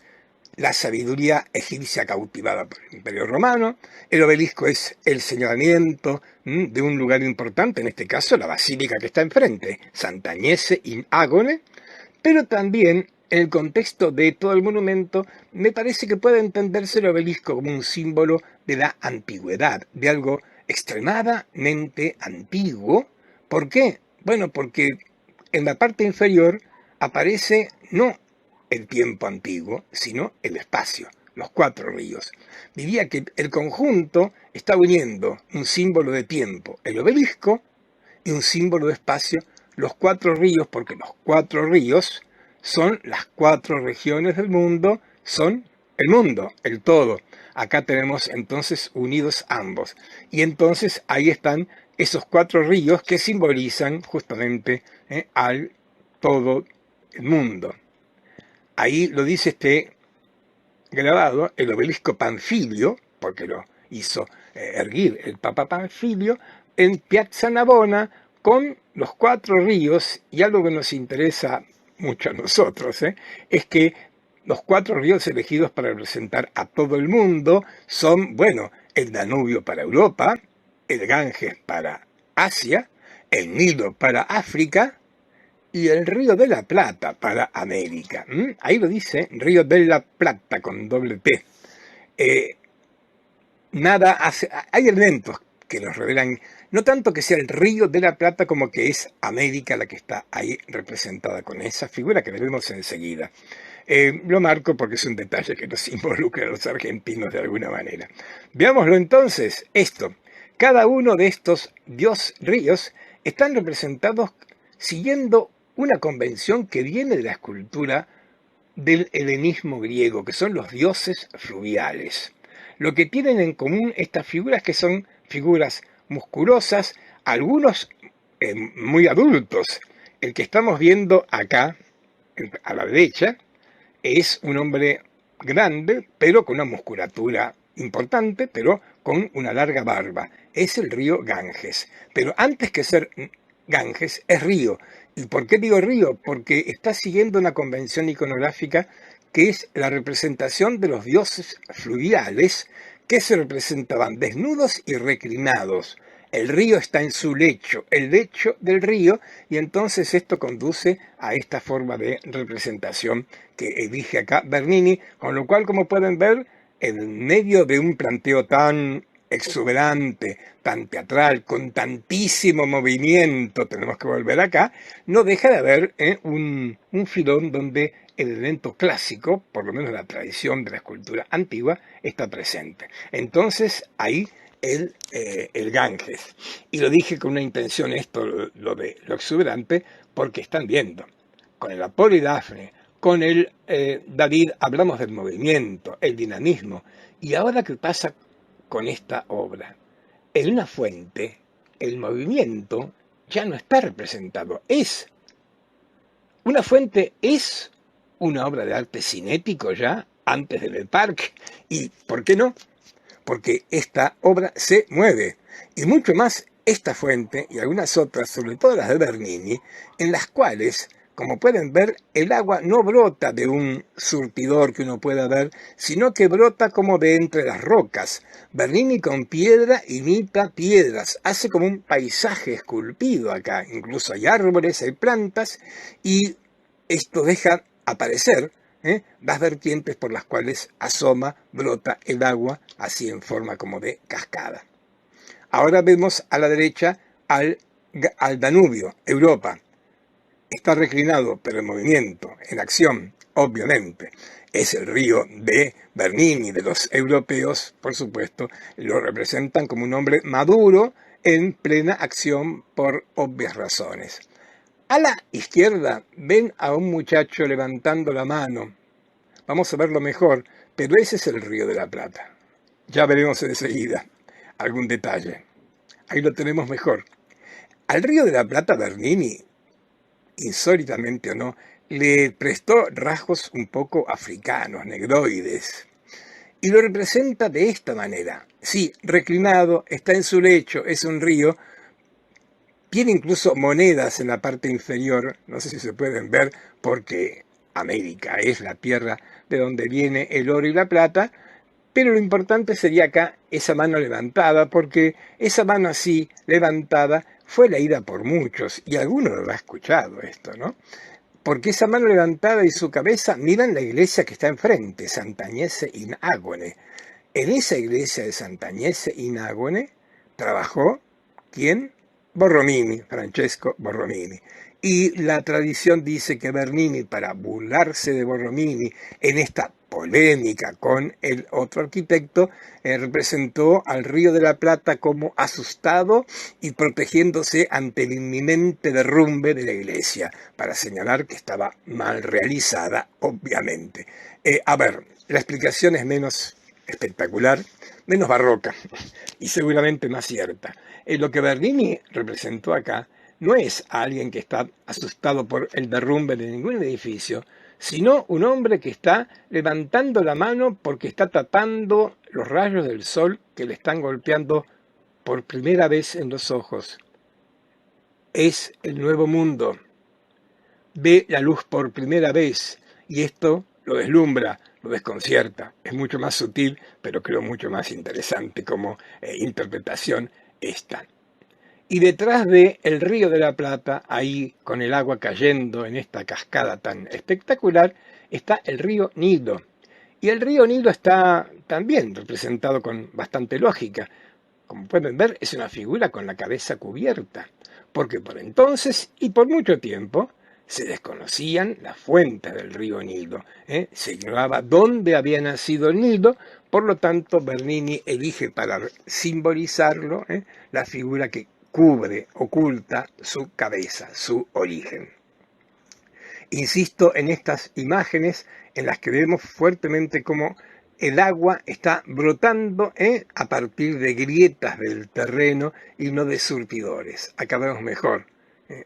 la sabiduría egipcia cautivada por el Imperio Romano, el obelisco es el señalamiento de un lugar importante, en este caso la basílica que está enfrente, Sant'Agnese in Agone, pero también en el contexto de todo el monumento me parece que puede entenderse el obelisco como un símbolo de la antigüedad, de algo extremadamente antiguo. ¿Por qué? Bueno, porque en la parte inferior aparece no el tiempo antiguo, sino el espacio, los 4 ríos. Diría que el conjunto está uniendo un símbolo de tiempo, el obelisco, y un símbolo de espacio, los 4 ríos, porque los 4 ríos son las 4 regiones del mundo, son el mundo, el todo. Acá tenemos entonces unidos ambos. Y entonces ahí están esos 4 ríos que simbolizan justamente al todo el mundo. Ahí lo dice este grabado, el obelisco Panfilio, porque lo hizo erguir el Papa Panfilio, en Piazza Navona, con los 4 ríos, y algo que nos interesa mucho a nosotros, es que los 4 ríos elegidos para representar a todo el mundo son, bueno, el Danubio para Europa, el Ganges para Asia, el Nilo para África, y el Río de la Plata para América. Ahí lo dice, Río de la Plata con doble P. Hay elementos que nos revelan, no tanto que sea el Río de la Plata como que es América la que está ahí representada con esa figura que veremos enseguida. Lo marco porque es un detalle que nos involucra a los argentinos de alguna manera. Veámoslo entonces, esto. Cada uno de estos ríos están representados siguiendo una convención que viene de la escultura del helenismo griego, que son los dioses fluviales. Lo que tienen en común estas figuras, que son figuras musculosas, algunos muy adultos. El que estamos viendo acá, a la derecha, es un hombre grande, pero con una musculatura importante, pero con una larga barba. Es el río Ganges. Pero antes que ser Ganges, es río. ¿Y por qué digo río? Porque está siguiendo una convención iconográfica que es la representación de los dioses fluviales que se representaban desnudos y reclinados. El río está en su lecho, el lecho del río, y entonces esto conduce a esta forma de representación que elige acá Bernini, con lo cual, como pueden ver, en medio de un planteo tan exuberante, tan teatral, con tantísimo movimiento, tenemos que volver acá, no deja de haber un filón donde el elemento clásico, por lo menos la tradición de la escultura antigua, está presente. Entonces, ahí el Ganges. Y lo dije con una intención esto, lo exuberante, porque están viendo, con el Apolo y Dafne, con el David hablamos del movimiento, el dinamismo. Y ahora, ¿qué pasa con esta obra? En una fuente, el movimiento ya no está representado. Una fuente es una obra de arte cinético ya, antes del parque. ¿Y por qué no? Porque esta obra se mueve. Y mucho más esta fuente y algunas otras, sobre todo las de Bernini, en las cuales, como pueden ver, el agua no brota de un surtidor que uno pueda ver, sino que brota como de entre las rocas. Bernini con piedra imita piedras, hace como un paisaje esculpido acá. Incluso hay árboles, hay plantas, y esto deja aparecer las vertientes por las cuales asoma, brota el agua, así en forma como de cascada. Ahora vemos a la derecha al Danubio, Europa. Está reclinado, pero en movimiento, en acción, obviamente. Es el río de Bernini, de los europeos, por supuesto, lo representan como un hombre maduro en plena acción por obvias razones. A la izquierda ven a un muchacho levantando la mano. Vamos a verlo mejor, pero ese es el Río de la Plata. Ya veremos enseguida algún detalle. Ahí lo tenemos mejor. Al Río de la Plata Bernini, insólitamente o no, le prestó rasgos un poco africanos, negroides, y lo representa de esta manera. Sí, reclinado, está en su lecho, es un río. Tiene incluso monedas en la parte inferior, no sé si se pueden ver, porque América es la tierra de donde viene el oro y la plata, pero lo importante sería acá esa mano levantada, porque esa mano así levantada fue leída por muchos, y alguno lo habrá escuchado esto, ¿no? Porque esa mano levantada y su cabeza miran la iglesia que está enfrente, Sant'Agnese in Agone. En esa iglesia de Sant'Agnese in Agone trabajó, ¿quién? Borromini, Francesco Borromini. Y la tradición dice que Bernini, para burlarse de Borromini en esta polémica con el otro arquitecto, representó al Río de la Plata como asustado y protegiéndose ante el inminente derrumbe de la iglesia, para señalar que estaba mal realizada, obviamente. A ver, la explicación es menos espectacular, menos barroca y seguramente más cierta. Lo que Bernini representó acá no es a alguien que está asustado por el derrumbe de ningún edificio, sino un hombre que está levantando la mano porque está tapando los rayos del sol que le están golpeando por primera vez en los ojos. Es el nuevo mundo. Ve la luz por primera vez y esto lo deslumbra, lo desconcierta. Es mucho más sutil, pero creo mucho más interesante como interpretación esta. Y detrás de el Río de la Plata, ahí con el agua cayendo en esta cascada tan espectacular, está el río Nilo. Y el río Nilo está también representado con bastante lógica. Como pueden ver, es una figura con la cabeza cubierta, porque por entonces y por mucho tiempo se desconocían las fuentes del río Nilo, se ignoraba dónde había nacido el Nilo, por lo tanto Bernini elige para simbolizarlo la figura que cubre, oculta su cabeza, su origen. Insisto en estas imágenes en las que vemos fuertemente cómo el agua está brotando a partir de grietas del terreno y no de surtidores. Acá vemos mejor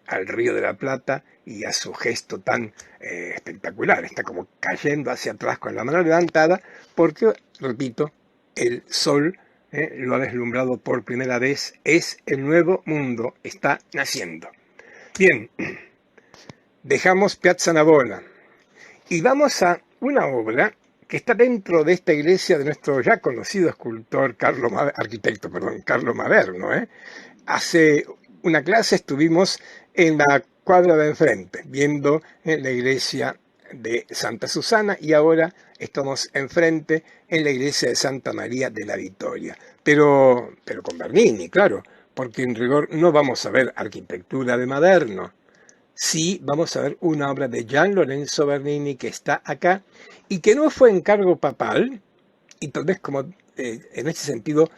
al Río de la Plata y a su gesto tan espectacular. Está como cayendo hacia atrás con la mano levantada porque, repito, el sol lo ha deslumbrado por primera vez. Es el nuevo mundo, está naciendo. Bien, dejamos Piazza Navona y vamos a una obra que está dentro de esta iglesia de nuestro ya conocido escultor, arquitecto, Carlo Maderno. Hace una clase estuvimos en la cuadra de enfrente, viendo la iglesia de Santa Susana, y ahora estamos enfrente en la iglesia de Santa María de la Victoria. Pero con Bernini, claro, porque en rigor no vamos a ver arquitectura de Maderno. Sí, vamos a ver una obra de Gian Lorenzo Bernini que está acá y que no fue encargo papal, y tal vez como en ese sentido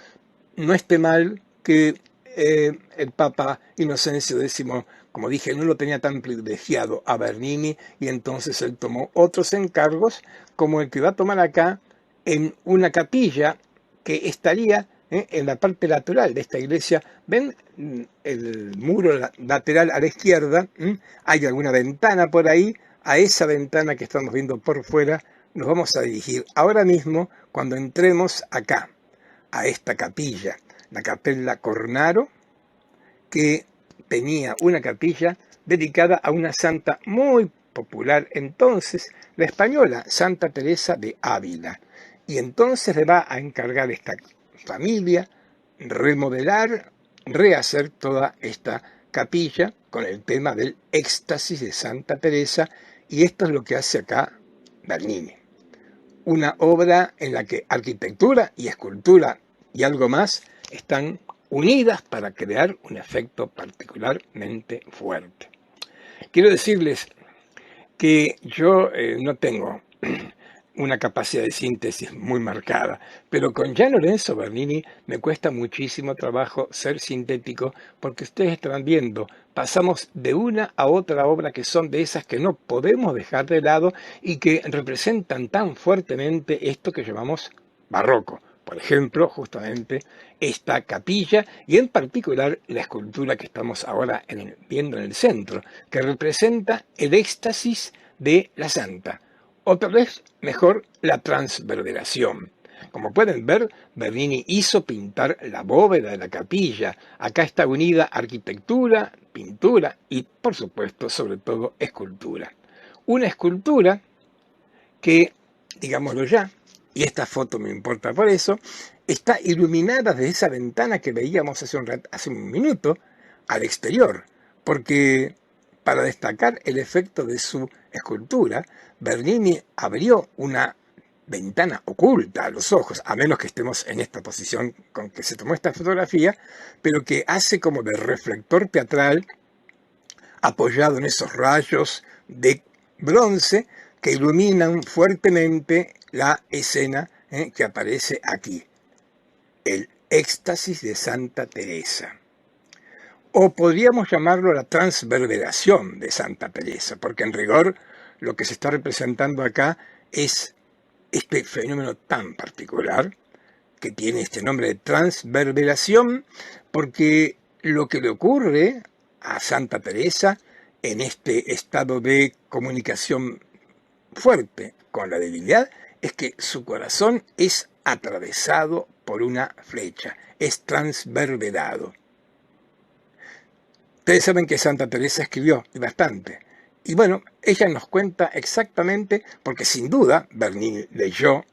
no esté mal que el Papa Inocencio X, como dije, no lo tenía tan privilegiado a Bernini, y entonces él tomó otros encargos, como el que va a tomar acá en una capilla que estaría en la parte lateral de esta iglesia. ¿Ven el muro lateral a la izquierda? Hay alguna ventana por ahí. A esa ventana que estamos viendo por fuera nos vamos a dirigir ahora mismo cuando entremos acá, a esta capilla, la Capella Cornaro, que tenía una capilla dedicada a una santa muy popular entonces, la española Santa Teresa de Ávila. Y entonces le va a encargar esta familia remodelar, rehacer toda esta capilla con el tema del éxtasis de Santa Teresa, y esto es lo que hace acá Bernini. Una obra en la que arquitectura y escultura y algo más están unidas para crear un efecto particularmente fuerte. Quiero decirles que yo no tengo una capacidad de síntesis muy marcada, pero con Gian Lorenzo Bernini me cuesta muchísimo trabajo ser sintético, porque ustedes estarán viendo, pasamos de una a otra obra que son de esas que no podemos dejar de lado y que representan tan fuertemente esto que llamamos barroco. Por ejemplo, justamente esta capilla y en particular la escultura que estamos ahora viendo en el centro, que representa el éxtasis de la santa. O tal vez mejor la transverberación. Como pueden ver, Bernini hizo pintar la bóveda de la capilla. Acá está unida arquitectura, pintura y, por supuesto, sobre todo, escultura. Una escultura que, digámoslo ya, y esta foto me importa por eso, está iluminada desde esa ventana que veíamos hace un minuto al exterior, porque para destacar el efecto de su escultura, Bernini abrió una ventana oculta a los ojos, a menos que estemos en esta posición con que se tomó esta fotografía, pero que hace como de reflector teatral apoyado en esos rayos de bronce que iluminan fuertemente la escena que aparece aquí, el éxtasis de Santa Teresa. O podríamos llamarlo la transverberación de Santa Teresa, porque en rigor lo que se está representando acá es este fenómeno tan particular que tiene este nombre de transverberación, porque lo que le ocurre a Santa Teresa en este estado de comunicación fuerte con la divinidad es que su corazón es atravesado por una flecha, es transverberado. Ustedes saben que Santa Teresa escribió bastante. Y bueno, ella nos cuenta exactamente, porque sin duda Bernini leyó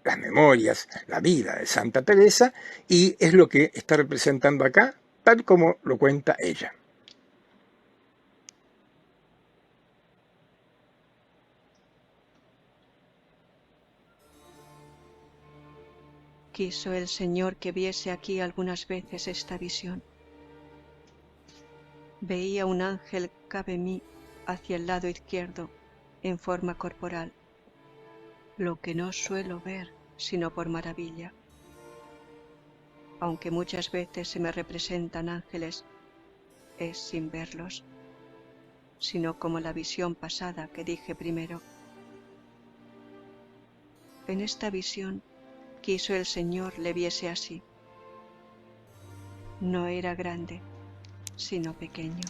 las memorias, la vida de Santa Teresa, y es lo que está representando acá, tal como lo cuenta ella. Quiso el Señor que viese aquí algunas veces esta visión. Veía un ángel cabe mí hacia el lado izquierdo, en forma corporal, lo que no suelo ver sino por maravilla. Aunque muchas veces se me representan ángeles, es sin verlos, sino como la visión pasada que dije primero. En esta visión quiso el Señor le viese así. No era grande, sino pequeño,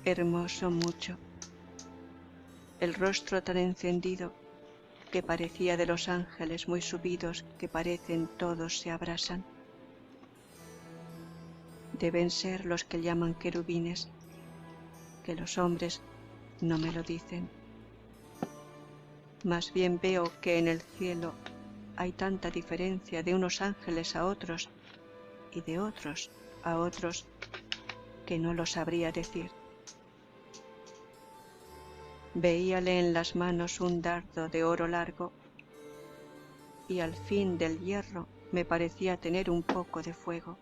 hermoso mucho, el rostro tan encendido que parecía de los ángeles muy subidos que parecen todos se abrasan. Deben ser los que llaman querubines, que los hombres no me lo dicen. Más bien veo que en el cielo hay tanta diferencia de unos ángeles a otros y de otros a otros que no lo sabría decir. Veíale en las manos un dardo de oro largo y al fin del hierro me parecía tener un poco de fuego.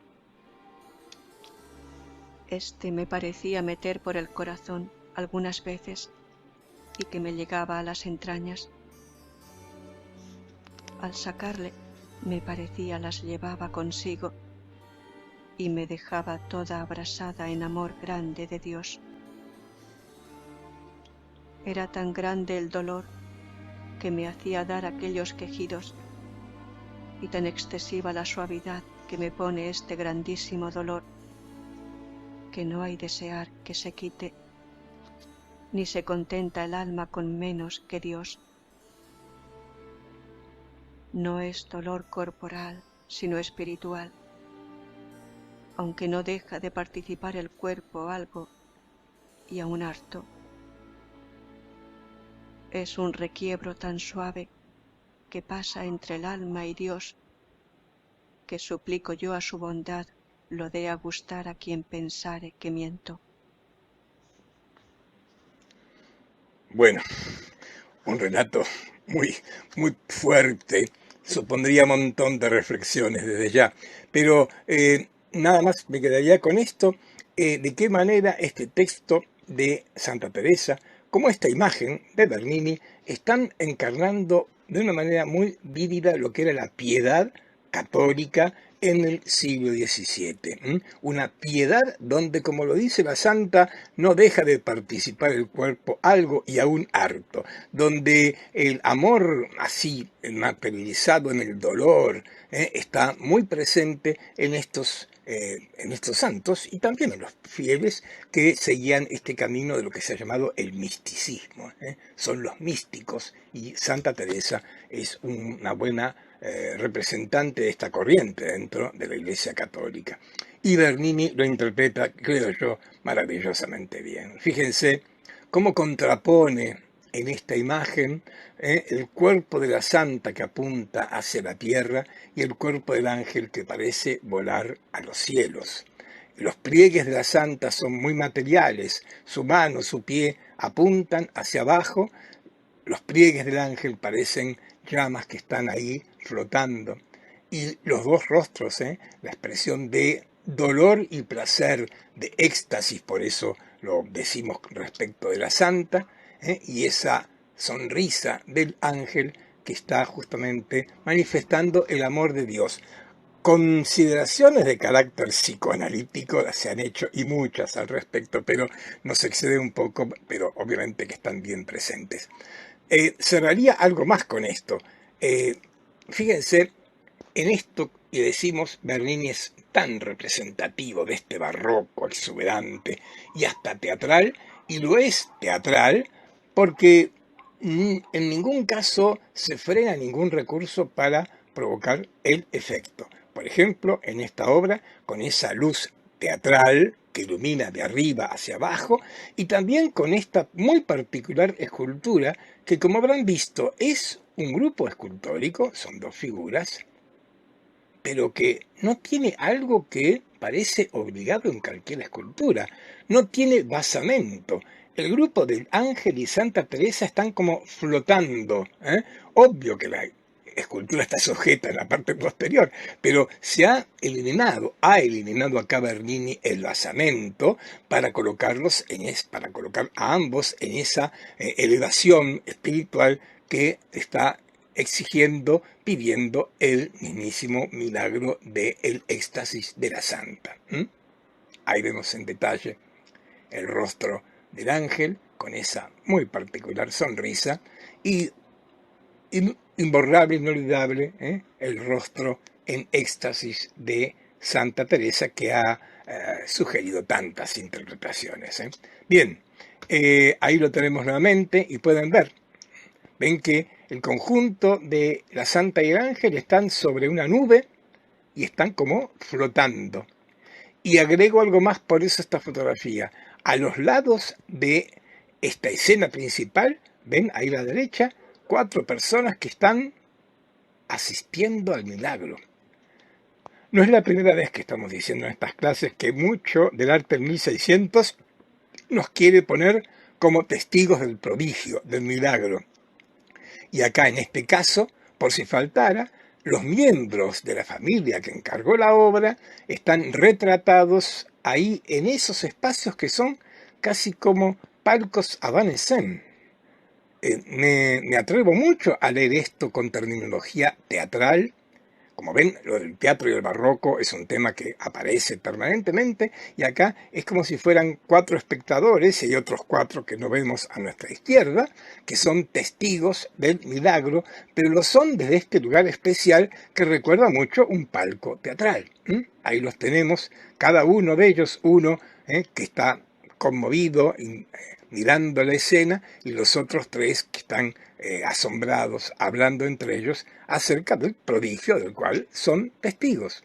Este me parecía meter por el corazón algunas veces y que me llegaba a las entrañas. Al sacarle me parecía las llevaba consigo y me dejaba toda abrasada en amor grande de Dios. Era tan grande el dolor que me hacía dar aquellos quejidos y tan excesiva la suavidad que me pone este grandísimo dolor, que no hay desear que se quite, ni se contenta el alma con menos que Dios. No es dolor corporal, sino espiritual, aunque no deja de participar el cuerpo algo y aún harto. Es un requiebro tan suave que pasa entre el alma y Dios, que suplico yo a su bondad lo dé a gustar a quien pensare que miento. Bueno, un relato muy fuerte, supondría un montón de reflexiones desde ya, pero nada más me quedaría con esto, de qué manera este texto de Santa Teresa, como esta imagen de Bernini, están encarnando de una manera muy vívida lo que era la piedad católica en el siglo XVII. Una piedad donde, como lo dice la santa, no deja de participar el cuerpo algo y aún harto, donde el amor así materializado en el dolor está muy presente en estos santos y también en los fieles que seguían este camino de lo que se ha llamado el misticismo. Son los místicos y Santa Teresa es una buena representante de esta corriente dentro de la Iglesia Católica. Y Bernini lo interpreta, creo yo, maravillosamente bien. Fíjense cómo contrapone en esta imagen el cuerpo de la santa que apunta hacia la tierra y el cuerpo del ángel que parece volar a los cielos. Los pliegues de la santa son muy materiales, su mano, su pie apuntan hacia abajo, los pliegues del ángel parecen llamas que están ahí flotando. Y los dos rostros, la expresión de dolor y placer, de éxtasis, por eso lo decimos respecto de la santa, y esa sonrisa del ángel que está justamente manifestando el amor de Dios. Consideraciones de carácter psicoanalítico se han hecho y muchas al respecto, pero nos excede un poco, pero obviamente que están bien presentes. Cerraría algo más con esto. Fíjense, en esto que decimos, Bernini es tan representativo de este barroco exuberante y hasta teatral, y lo es teatral porque en ningún caso se frena ningún recurso para provocar el efecto. Por ejemplo, en esta obra, con esa luz teatral que ilumina de arriba hacia abajo, y también con esta muy particular escultura que, como habrán visto, es un grupo escultórico, son dos figuras, pero que no tiene algo que parece obligado en cualquier escultura, no tiene basamento. El grupo del Ángel y Santa Teresa están como flotando. Obvio que la escultura está sujeta en la parte posterior, pero se ha eliminado acá Bernini el basamento para colocarlos para colocar a ambos en esa elevación espiritual que está exigiendo, pidiendo el mismísimo milagro del éxtasis de la santa. Ahí vemos en detalle el rostro del ángel con esa muy particular sonrisa y imborrable, inolvidable, el rostro en éxtasis de Santa Teresa que ha sugerido tantas interpretaciones. Bien, ahí lo tenemos nuevamente y pueden ver. Ven que el conjunto de la santa y el ángel están sobre una nube y están como flotando. Y agrego algo más, por eso esta fotografía. A los lados de esta escena principal, ven ahí a la derecha, 4 personas que están asistiendo al milagro. No es la primera vez que estamos diciendo en estas clases que mucho del arte del 1600 nos quiere poner como testigos del prodigio, del milagro. Y acá, en este caso, por si faltara, los miembros de la familia que encargó la obra están retratados ahí en esos espacios que son casi como palcos evanescentes. Me atrevo mucho a leer esto con terminología teatral, Como ven, lo del teatro y el barroco es un tema que aparece permanentemente y acá es como si fueran 4 espectadores y hay otros 4 que no vemos a nuestra izquierda, que son testigos del milagro, pero lo son desde este lugar especial que recuerda mucho un palco teatral. Ahí los tenemos, cada uno de ellos, uno que está conmovido, mirando la escena, y los otros 3 que están asombrados, hablando entre ellos acerca del prodigio del cual son testigos.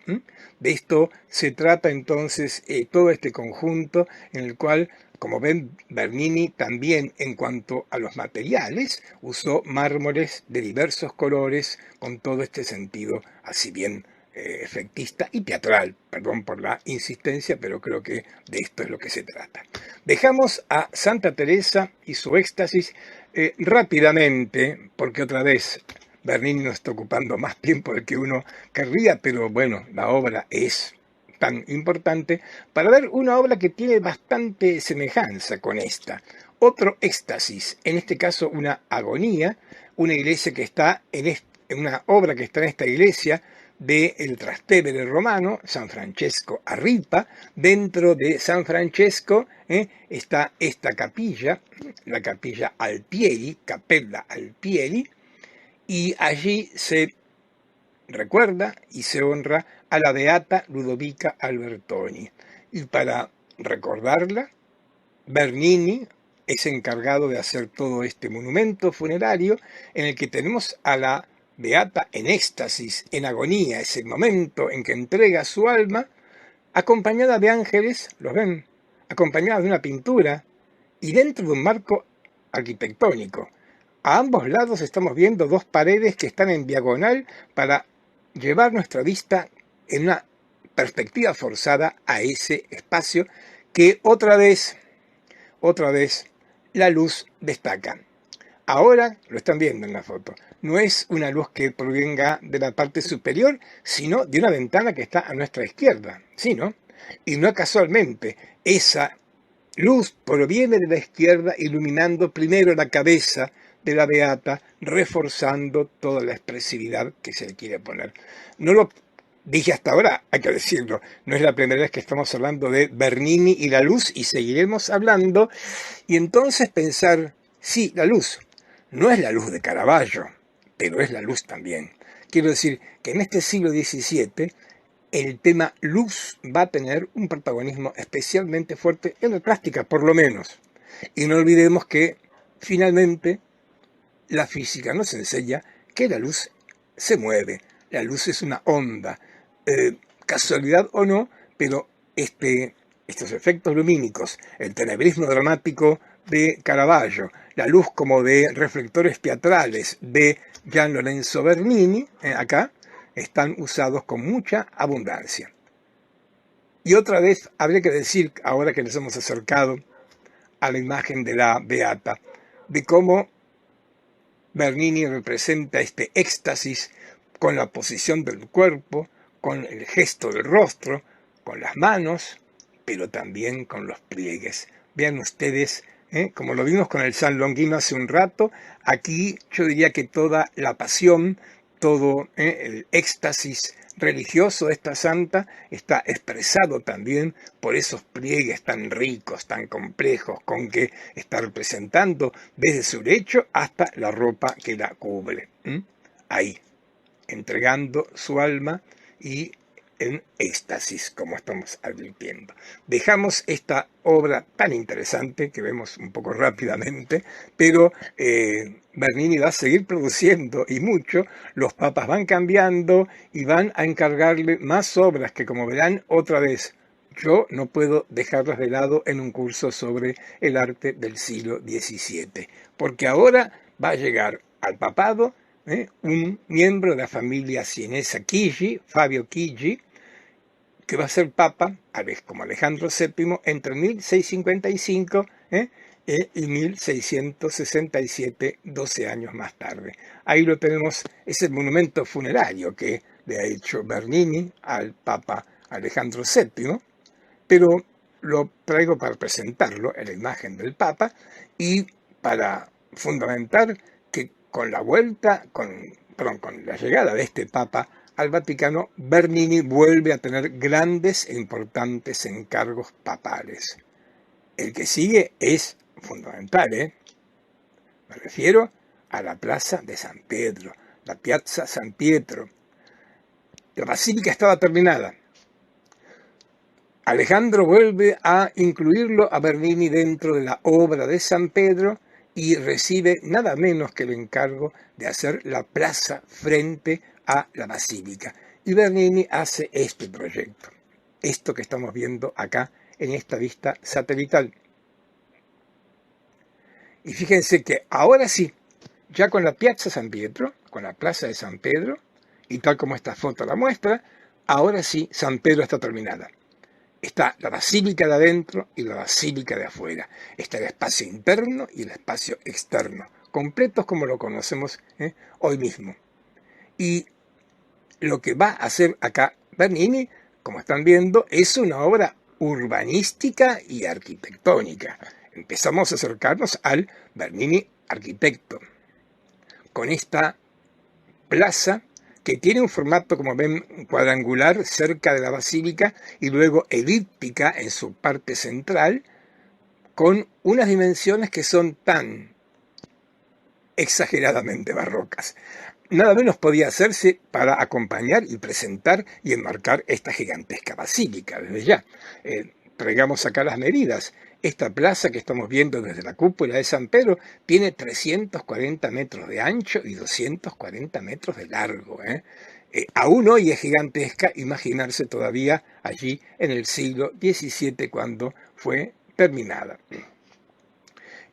De esto se trata entonces todo este conjunto en el cual, como ven, Bernini también en cuanto a los materiales usó mármoles de diversos colores con todo este sentido así bien efectista y teatral. Perdón por la insistencia, pero creo que de esto es lo que se trata. Dejamos a Santa Teresa y su éxtasis rápidamente, porque otra vez Bernini nos está ocupando más tiempo del que uno querría, pero bueno, la obra es tan importante, para ver una obra que tiene bastante semejanza con esta. Otro éxtasis, en este caso una agonía, una iglesia que está en una obra que está en esta iglesia del Trastevere romano, San Francesco a Ripa. Dentro de San Francesco está esta capilla, la capilla Alpieri, Capella Alpieri, y allí se recuerda y se honra a la beata Ludovica Albertoni. Y para recordarla, Bernini es encargado de hacer todo este monumento funerario en el que tenemos a la beata en éxtasis, en agonía, ese momento en que entrega su alma, acompañada de ángeles, ¿los ven? Acompañada de una pintura y dentro de un marco arquitectónico. A ambos lados estamos viendo 2 paredes que están en diagonal para llevar nuestra vista en una perspectiva forzada a ese espacio que otra vez, la luz destaca. Ahora lo están viendo en la foto. No es una luz que provenga de la parte superior, sino de una ventana que está a nuestra izquierda. ¿Sí, no? Y no casualmente, esa luz proviene de la izquierda, iluminando primero la cabeza de la beata, reforzando toda la expresividad que se le quiere poner. No lo dije hasta ahora, hay que decirlo, no es la primera vez que estamos hablando de Bernini y la luz, y seguiremos hablando, y entonces pensar, sí, la luz, no es la luz de Caravaggio, pero es la luz también. Quiero decir que en este siglo XVII, el tema luz va a tener un protagonismo especialmente fuerte en la plástica, por lo menos. Y no olvidemos que, finalmente, la física nos enseña que la luz se mueve. La luz es una onda. Casualidad o no, pero estos efectos lumínicos, el tenebrismo dramático de Caravaggio, la luz como de reflectores teatrales de Gian Lorenzo Bernini, acá, están usados con mucha abundancia. Y otra vez habría que decir, ahora que nos hemos acercado a la imagen de la beata, de cómo Bernini representa este éxtasis con la posición del cuerpo, con el gesto del rostro, con las manos, pero también con los pliegues. Vean ustedes, como lo vimos con el San Longuino hace un rato, aquí yo diría que toda la pasión, todo el éxtasis religioso de esta santa está expresado también por esos pliegues tan ricos, tan complejos, con que está representando desde su lecho hasta la ropa que la cubre. Ahí, entregando su alma y en éxtasis, como estamos advirtiendo. Dejamos esta obra tan interesante que vemos un poco rápidamente, pero Bernini va a seguir produciendo y mucho. Los papas van cambiando y van a encargarle más obras que, como verán, otra vez, yo no puedo dejarlas de lado en un curso sobre el arte del siglo XVII, porque ahora va a llegar al papado un miembro de la familia sienesa Chigi, Fabio Chigi, que va a ser papa, a vez como Alejandro VII, entre 1655 y 1667, 12 años más tarde. Ahí lo tenemos, es el monumento funerario que le ha hecho Bernini al papa Alejandro VII, pero lo traigo para presentarlo en la imagen del papa y para fundamentar que con la vuelta, con la llegada de este papa al Vaticano, Bernini vuelve a tener grandes e importantes encargos papales. El que sigue es fundamental, ¿eh? Me refiero a la Plaza de San Pedro, la Piazza San Pietro. La basílica estaba terminada. Alejandro vuelve a incluirlo a Bernini dentro de la obra de San Pedro y recibe nada menos que el encargo de hacer la plaza frente a la basílica. Y Bernini hace este proyecto, esto que estamos viendo acá en esta vista satelital. Y fíjense que ahora sí, ya con la Piazza San Pietro, con la Plaza de San Pedro, y tal como esta foto la muestra, ahora sí San Pedro está terminada. Está la basílica de adentro y la basílica de afuera. Está el espacio interno y el espacio externo, completos como lo conocemos hoy mismo. Y lo que va a hacer acá Bernini, como están viendo, es una obra urbanística y arquitectónica. Empezamos a acercarnos al Bernini arquitecto, con esta plaza que tiene un formato, como ven, cuadrangular cerca de la basílica y luego elíptica en su parte central, con unas dimensiones que son tan exageradamente barrocas. Nada menos podía hacerse para acompañar y presentar y enmarcar esta gigantesca basílica. Desde ya, traigamos acá las medidas. Esta plaza que estamos viendo desde la cúpula de San Pedro tiene 340 metros de ancho y 240 metros de largo. Aún hoy es gigantesca, imaginarse todavía allí en el siglo XVII cuando fue terminada.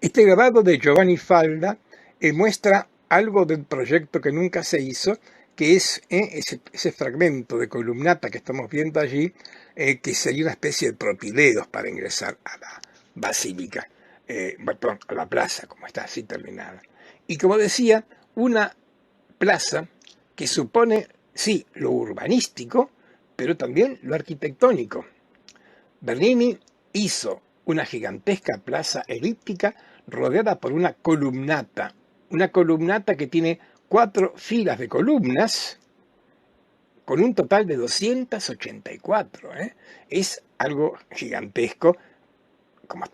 Este grabado de Giovanni Falda muestra algo del proyecto que nunca se hizo, que es ese fragmento de columnata que estamos viendo allí, que sería una especie de propileos para ingresar a la basílica, a la plaza, como está así terminada. Y como decía, una plaza que supone, sí, lo urbanístico, pero también lo arquitectónico. Bernini hizo una gigantesca plaza elíptica rodeada por una columnata que tiene 4 filas de columnas con un total de 284. Es algo gigantesco, como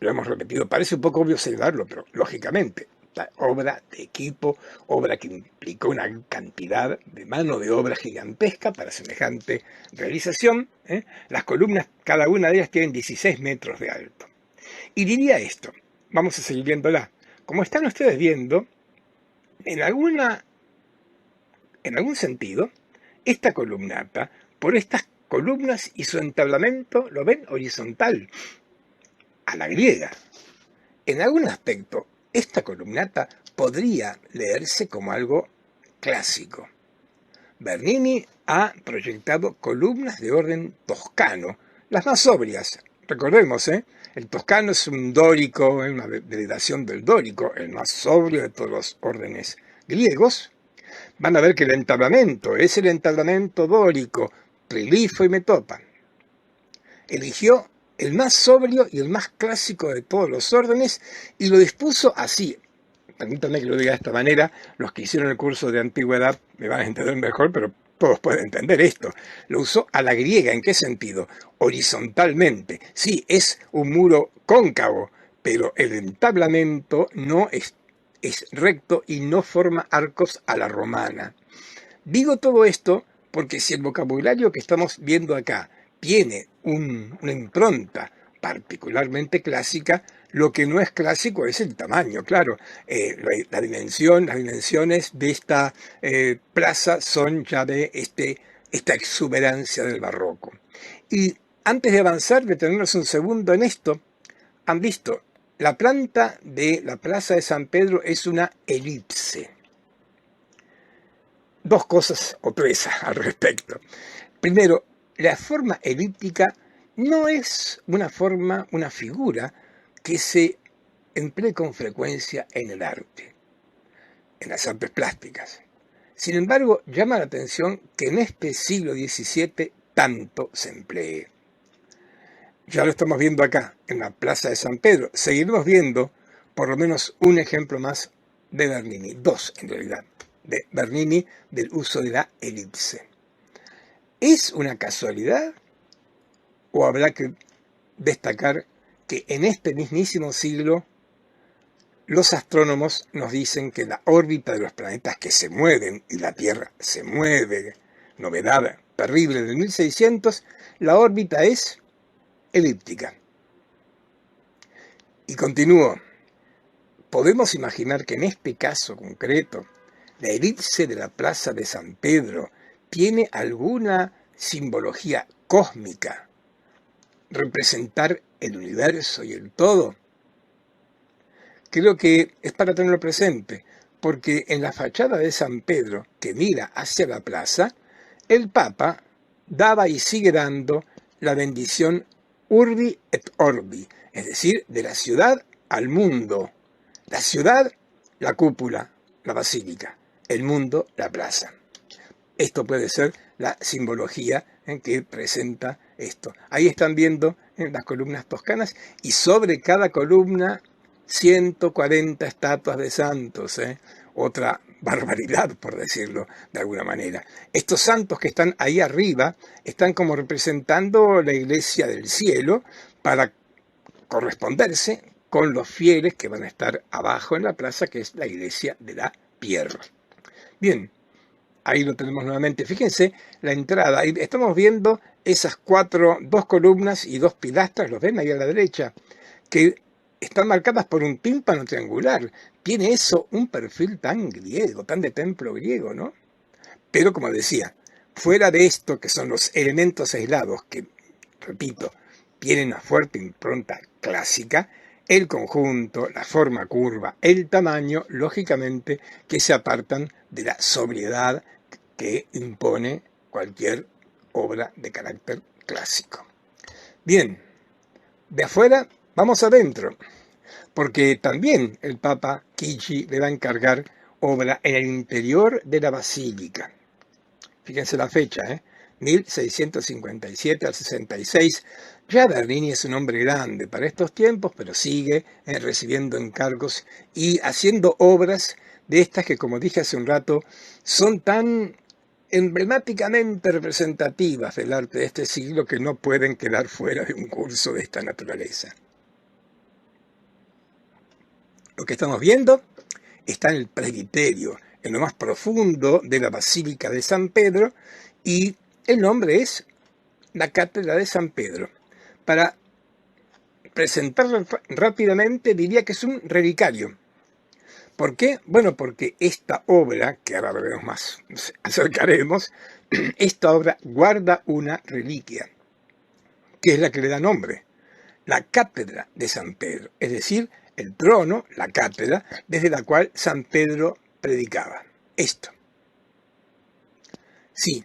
lo hemos repetido, parece un poco obvio observarlo, pero lógicamente, la obra de equipo, obra que implicó una cantidad de mano de obra gigantesca para semejante realización. Las columnas, cada una de ellas tienen 16 metros de alto. Y diría esto, vamos a seguir viéndola. Como están ustedes viendo, en algún sentido, esta columnata, por estas columnas y su entablamento, lo ven horizontal, a la griega. En algún aspecto, esta columnata podría leerse como algo clásico. Bernini ha proyectado columnas de orden toscano, las más sobrias. Recordemos, el toscano es un dórico, una derivación del dórico, el más sobrio de todos los órdenes griegos. Van a ver que el entablamento es el entablamento dórico, trilifo y metopa. Eligió el más sobrio y el más clásico de todos los órdenes y lo dispuso así. Permítanme que lo diga de esta manera, los que hicieron el curso de antigüedad me van a entender mejor, pero todos pueden entender esto. Lo usó a la griega, ¿en qué sentido? Horizontalmente. Sí, es un muro cóncavo, pero el entablamento no es recto y no forma arcos a la romana. Digo todo esto porque si el vocabulario que estamos viendo acá tiene una impronta particularmente clásica, lo que no es clásico es el tamaño, claro. Las dimensiones de esta plaza son ya de esta exuberancia del barroco. Y antes de avanzar, detenernos un segundo en esto, han visto, la planta de la Plaza de San Pedro es una elipse. 2 cosas o 3 al respecto. Primero, la forma elíptica no es una figura que se emplee con frecuencia en el arte, en las artes plásticas. Sin embargo, llama la atención que en este siglo XVII tanto se emplee. Ya lo estamos viendo acá, en la Plaza de San Pedro. Seguiremos viendo por lo menos un ejemplo más de Bernini, 2 en realidad. de Bernini del uso de la elipse. ¿Es una casualidad o habrá que destacar que en este mismísimo siglo los astrónomos nos dicen que la órbita de los planetas que se mueven y la Tierra se mueve, novedad terrible del 1600, la órbita es elíptica? Y continúo. Podemos imaginar que en este caso concreto, la elipse de la Plaza de San Pedro tiene alguna simbología cósmica, representar el universo y el todo. Creo que es para tenerlo presente, porque en la fachada de San Pedro, que mira hacia la plaza, el Papa daba y sigue dando la bendición Urbi et Orbi, es decir, de la ciudad al mundo. La ciudad, la cúpula, la basílica; el mundo, la plaza. Esto puede ser la simbología en que presenta esto. Ahí están viendo las columnas toscanas y sobre cada columna 140 estatuas de santos. Otra barbaridad, por decirlo de alguna manera. Estos santos que están ahí arriba están como representando la iglesia del cielo para corresponderse con los fieles que van a estar abajo en la plaza, que es la iglesia de la Pierre. Bien, ahí lo tenemos nuevamente. Fíjense la entrada. Ahí estamos viendo esas dos columnas y dos pilastras, ¿los ven ahí a la derecha? Que están marcadas por un tímpano triangular. Tiene eso un perfil tan griego, tan de templo griego, ¿no? Pero como decía, fuera de esto, que son los elementos aislados, que, repito, tienen una fuerte impronta clásica, el conjunto, la forma curva, el tamaño, lógicamente, que se apartan de la sobriedad que impone cualquier obra de carácter clásico. Bien, de afuera vamos adentro, porque también el Papa Chigi le va a encargar obra en el interior de la basílica. Fíjense la fecha, 1657 al 66. Ya Bernini es un hombre grande para estos tiempos, pero sigue recibiendo encargos y haciendo obras de estas que, como dije hace un rato, son tan emblemáticamente representativas del arte de este siglo que no pueden quedar fuera de un curso de esta naturaleza. Lo que estamos viendo está en el presbiterio, en lo más profundo de la Basílica de San Pedro, y el nombre es la Cátedra de San Pedro. Para presentarlo rápidamente diría que es un relicario. ¿Por qué? Bueno, porque esta obra, que ahora veremos más, nos acercaremos, esta obra guarda una reliquia, que es la que le da nombre, la Cátedra de San Pedro, es decir, el trono, la cátedra, desde la cual San Pedro predicaba. Esto. Sí,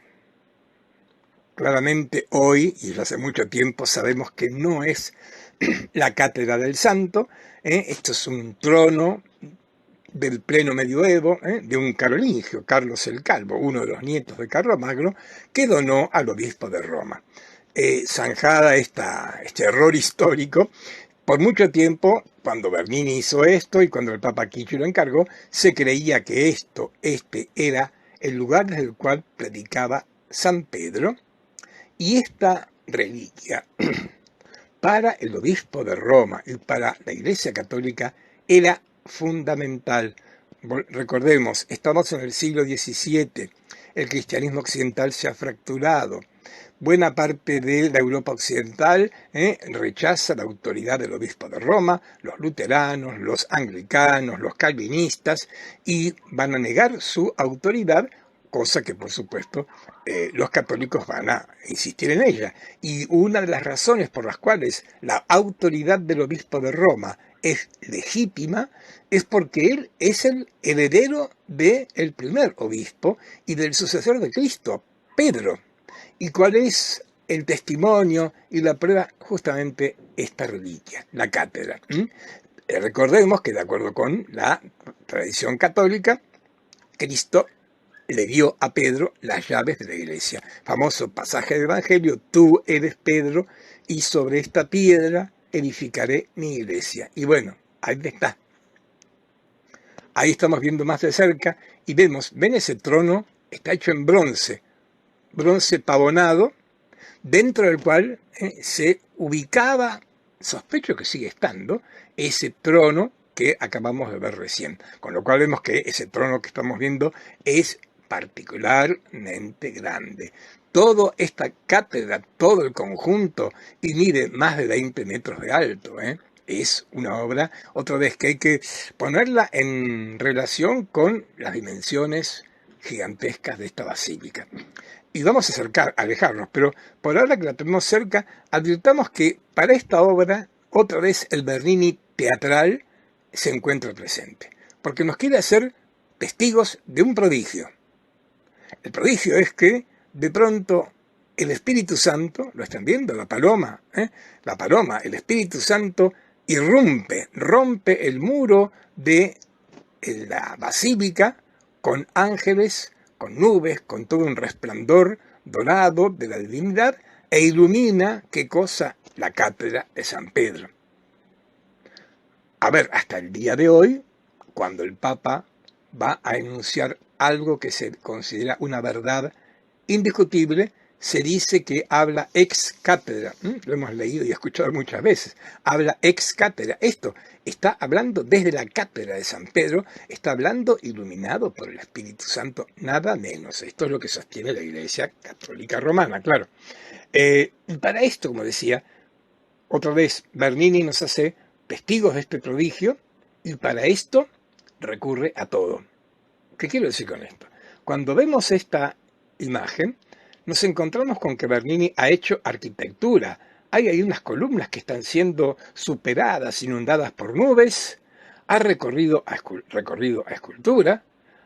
claramente hoy, y desde hace mucho tiempo, sabemos que no es la cátedra del santo. Esto es un trono del pleno medioevo, de un carolingio, Carlos el Calvo, uno de los nietos de Carlomagno, que donó al obispo de Roma. Zanjada este error histórico, por mucho tiempo, cuando Bernini hizo esto y cuando el Papa Chigi lo encargó, se creía que este era el lugar desde el cual predicaba San Pedro, y esta reliquia para el obispo de Roma y para la Iglesia Católica era fundamental. Recordemos, estamos en el siglo XVII, el cristianismo occidental se ha fracturado. Buena parte de la Europa occidental rechaza la autoridad del obispo de Roma, los luteranos, los anglicanos, los calvinistas, y van a negar su autoridad, cosa que por supuesto los católicos van a insistir en ella. Y una de las razones por las cuales la autoridad del obispo de Roma es legítima es porque él es el heredero del primer obispo y del sucesor de Cristo, Pedro. ¿Y cuál es el testimonio y la prueba? Justamente esta reliquia, la cátedra. Recordemos que de acuerdo con la tradición católica, Cristo le dio a Pedro las llaves de la iglesia. Famoso pasaje del Evangelio: tú eres Pedro y sobre esta piedra edificaré mi iglesia. Y bueno, ahí está. Ahí estamos viendo más de cerca y vemos, ven ese trono, está hecho en bronce pavonado, dentro del cual se ubicaba, sospecho que sigue estando, ese trono que acabamos de ver recién. Con lo cual vemos que ese trono que estamos viendo es particularmente grande. Toda esta cátedra, todo el conjunto, y mide más de 20 metros de alto, Es una obra, otra vez, que hay que ponerla en relación con las dimensiones gigantescas de esta basílica. Y vamos a alejarnos, pero por ahora que la tenemos cerca, advirtamos que para esta obra, otra vez el Bernini teatral se encuentra presente, porque nos quiere hacer testigos de un prodigio. El prodigio es que, de pronto, el Espíritu Santo, lo están viendo, la paloma, el Espíritu Santo rompe el muro de la basílica con ángeles, con nubes, con todo un resplandor dorado de la divinidad, e ilumina, ¿qué cosa? La cátedra de San Pedro. A ver, hasta el día de hoy, cuando el Papa va a enunciar algo que se considera una verdad indiscutible, se dice que habla ex cátedra. Lo hemos leído y escuchado muchas veces. Habla ex cátedra. Esto está hablando desde la cátedra de San Pedro, está hablando iluminado por el Espíritu Santo, nada menos. Esto es lo que sostiene la Iglesia Católica Romana, claro. Para esto, como decía, otra vez Bernini nos hace testigos de este prodigio, y para esto recurre a todo. ¿Qué quiero decir con esto? Cuando vemos esta imagen, nos encontramos con que Bernini ha hecho arquitectura. Hay unas columnas que están siendo superadas, inundadas por nubes, ha recorrido a escultura,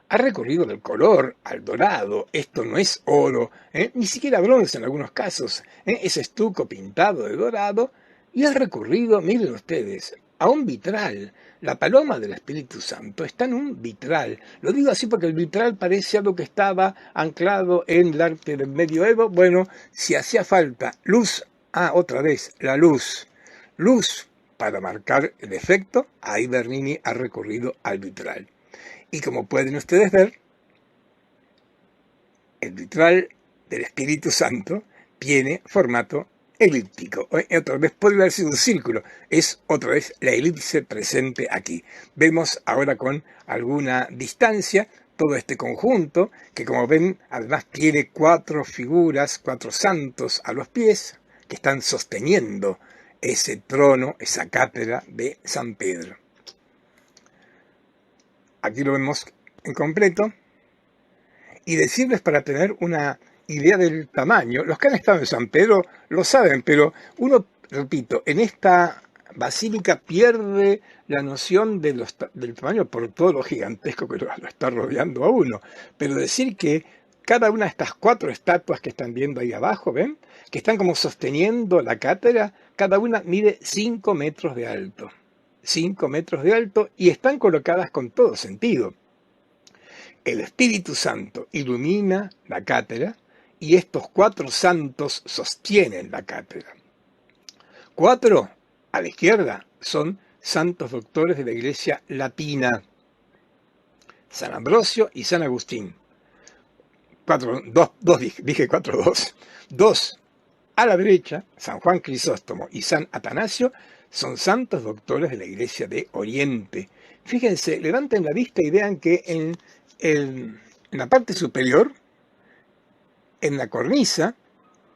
ha recurrido del color al dorado. Esto no es oro, ni siquiera bronce en algunos casos, es estuco pintado de dorado, y ha recurrido, miren ustedes, a un vitral. La paloma del Espíritu Santo está en un vitral. Lo digo así porque el vitral parece algo que estaba anclado en el arte del medioevo. Bueno, si hacía falta luz, otra vez, la luz. Luz para marcar el efecto, ahí Bernini ha recurrido al vitral. Y como pueden ustedes ver, el vitral del Espíritu Santo tiene formato elíptico. Otra vez podría haber sido un círculo, es otra vez la elipse presente aquí. Vemos ahora con alguna distancia todo este conjunto, que como ven además tiene 4 figuras, 4 santos a los pies, que están sosteniendo ese trono, esa cátedra de San Pedro. Aquí lo vemos en completo, y decirles, para tener una idea del tamaño, los que han estado en San Pedro lo saben, pero uno, repito, en esta basílica pierde la noción del tamaño por todo lo gigantesco que lo está rodeando a uno. Pero decir que cada una de estas 4 estatuas que están viendo ahí abajo, ¿ven? Que están como sosteniendo la cátedra, cada una mide 5 metros de alto. 5 metros de alto, y están colocadas con todo sentido. El Espíritu Santo ilumina la cátedra, y estos 4 santos sostienen la cátedra. 4 a la izquierda son santos doctores de la Iglesia Latina: San Ambrosio y San Agustín. 2 a la derecha, San Juan Crisóstomo y San Atanasio, son santos doctores de la Iglesia de Oriente. Fíjense, levanten la vista y vean que en la parte superior, en la cornisa,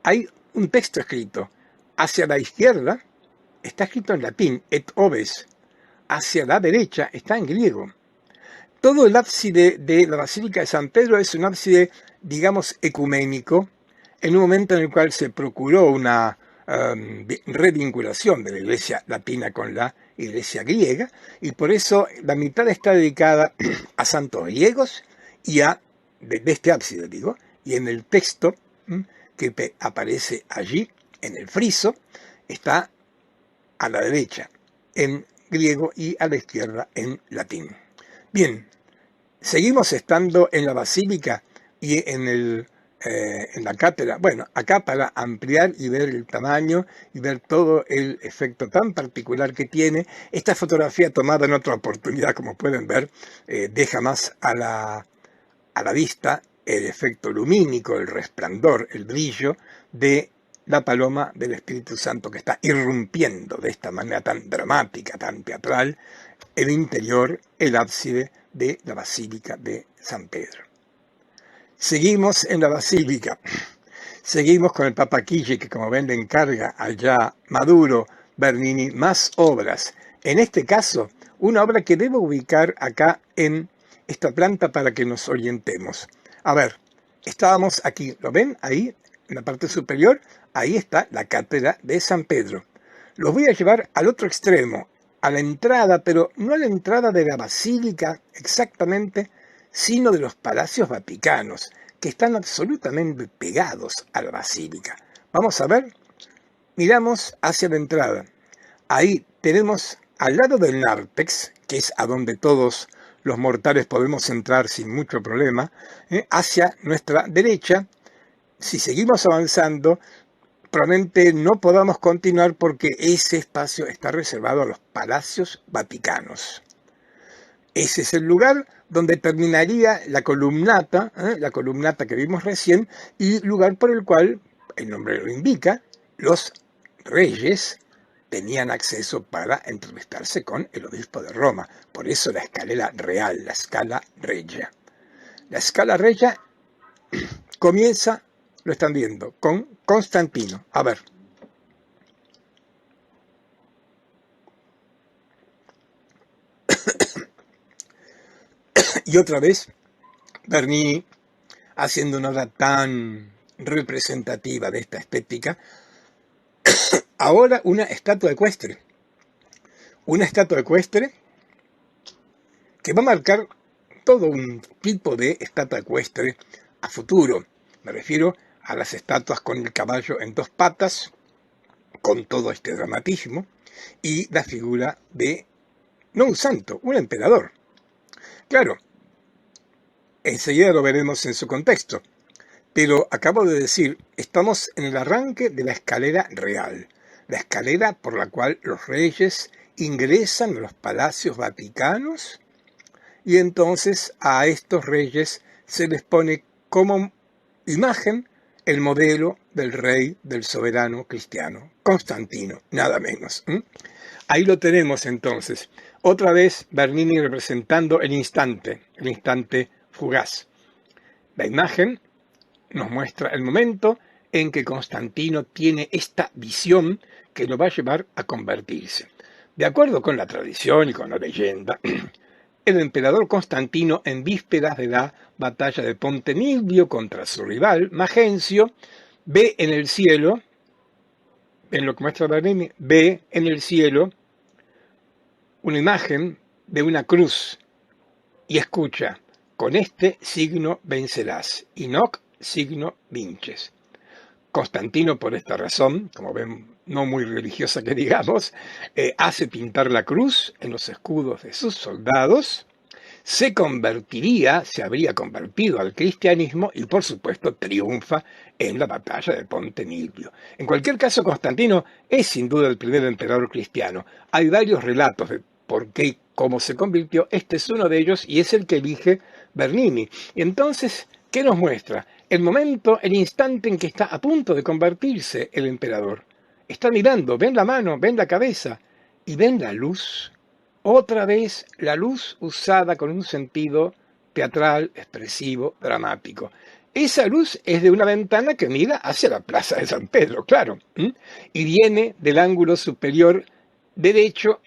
hay un texto escrito. Hacia la izquierda está escrito en latín, et oves. Hacia la derecha está en griego. Todo el ábside de la Basílica de San Pedro es un ábside, digamos, ecuménico, en un momento en el cual se procuró una revinculación de la Iglesia latina con la Iglesia griega, y por eso la mitad está dedicada a santos griegos y de este ábside, digo, y en el texto que aparece allí, en el friso, está a la derecha en griego y a la izquierda en latín. Bien, seguimos estando en la basílica y en el en la cátedra. Bueno, acá para ampliar y ver el tamaño y ver todo el efecto tan particular que tiene. Esta fotografía tomada en otra oportunidad, como pueden ver, deja más a la vista el efecto lumínico, el resplandor, el brillo de la paloma del Espíritu Santo que está irrumpiendo de esta manera tan dramática, tan teatral, el interior, el ábside de la Basílica de San Pedro. Seguimos en la Basílica, seguimos con el Papa Chigi, que como ven le encarga allá Maduro Bernini más obras. En este caso, una obra que debo ubicar acá en esta planta para que nos orientemos. A ver, estábamos aquí, ¿lo ven? Ahí, en la parte superior, ahí está la cátedra de San Pedro. Los voy a llevar al otro extremo, a la entrada, pero no a la entrada de la basílica exactamente, sino de los palacios vaticanos, que están absolutamente pegados a la basílica. Vamos a ver, miramos hacia la entrada. Ahí tenemos al lado del nártex, que es a donde todos los mortales podemos entrar sin mucho problema, hacia nuestra derecha. Si seguimos avanzando, probablemente no podamos continuar porque ese espacio está reservado a los palacios vaticanos. Ese es el lugar donde terminaría la columnata que vimos recién, y lugar por el cual, el nombre lo indica, los reyes tenían acceso para entrevistarse con el obispo de Roma. Por eso la escalera real, la Scala Regia. La Scala Regia comienza, lo están viendo, con Constantino. A ver. Y otra vez, Bernini, haciendo una obra tan representativa de esta estética, ahora una estatua ecuestre. Una estatua ecuestre que va a marcar todo un tipo de estatua ecuestre a futuro. Me refiero a las estatuas con el caballo en dos patas, con todo este dramatismo, y la figura de, no un santo, un emperador. Claro, enseguida lo veremos en su contexto, pero acabo de decir, estamos en el arranque de la escalera real, la escalera por la cual los reyes ingresan a los palacios vaticanos, y entonces a estos reyes se les pone como imagen el modelo del rey, del soberano cristiano, Constantino, nada menos. Ahí lo tenemos entonces. Otra vez Bernini representando el instante fugaz. La imagen nos muestra el momento en que Constantino tiene esta visión que lo va a llevar a convertirse. De acuerdo con la tradición y con la leyenda, el emperador Constantino, en vísperas de la batalla de Ponte Milvio contra su rival Magencio, ve en el cielo, en lo que muestra Bernini, ve en el cielo una imagen de una cruz y escucha: con este signo vencerás, y noc signo vinces. Constantino, por esta razón, como ven, no muy religiosa que digamos, hace pintar la cruz en los escudos de sus soldados, se habría convertido al cristianismo y por supuesto triunfa en la batalla de Ponte Milvio. En cualquier caso, Constantino es sin duda el primer emperador cristiano. Hay varios relatos de por qué y cómo se convirtió. Este es uno de ellos y es el que elige Bernini. Y entonces, ¿qué nos muestra? El momento, el instante en que está a punto de convertirse el emperador. Está mirando, ven la mano, ven la cabeza y ven la luz. Otra vez la luz usada con un sentido teatral, expresivo, dramático. Esa luz es de una ventana que mira hacia la plaza de San Pedro, claro, y viene del ángulo superior derecho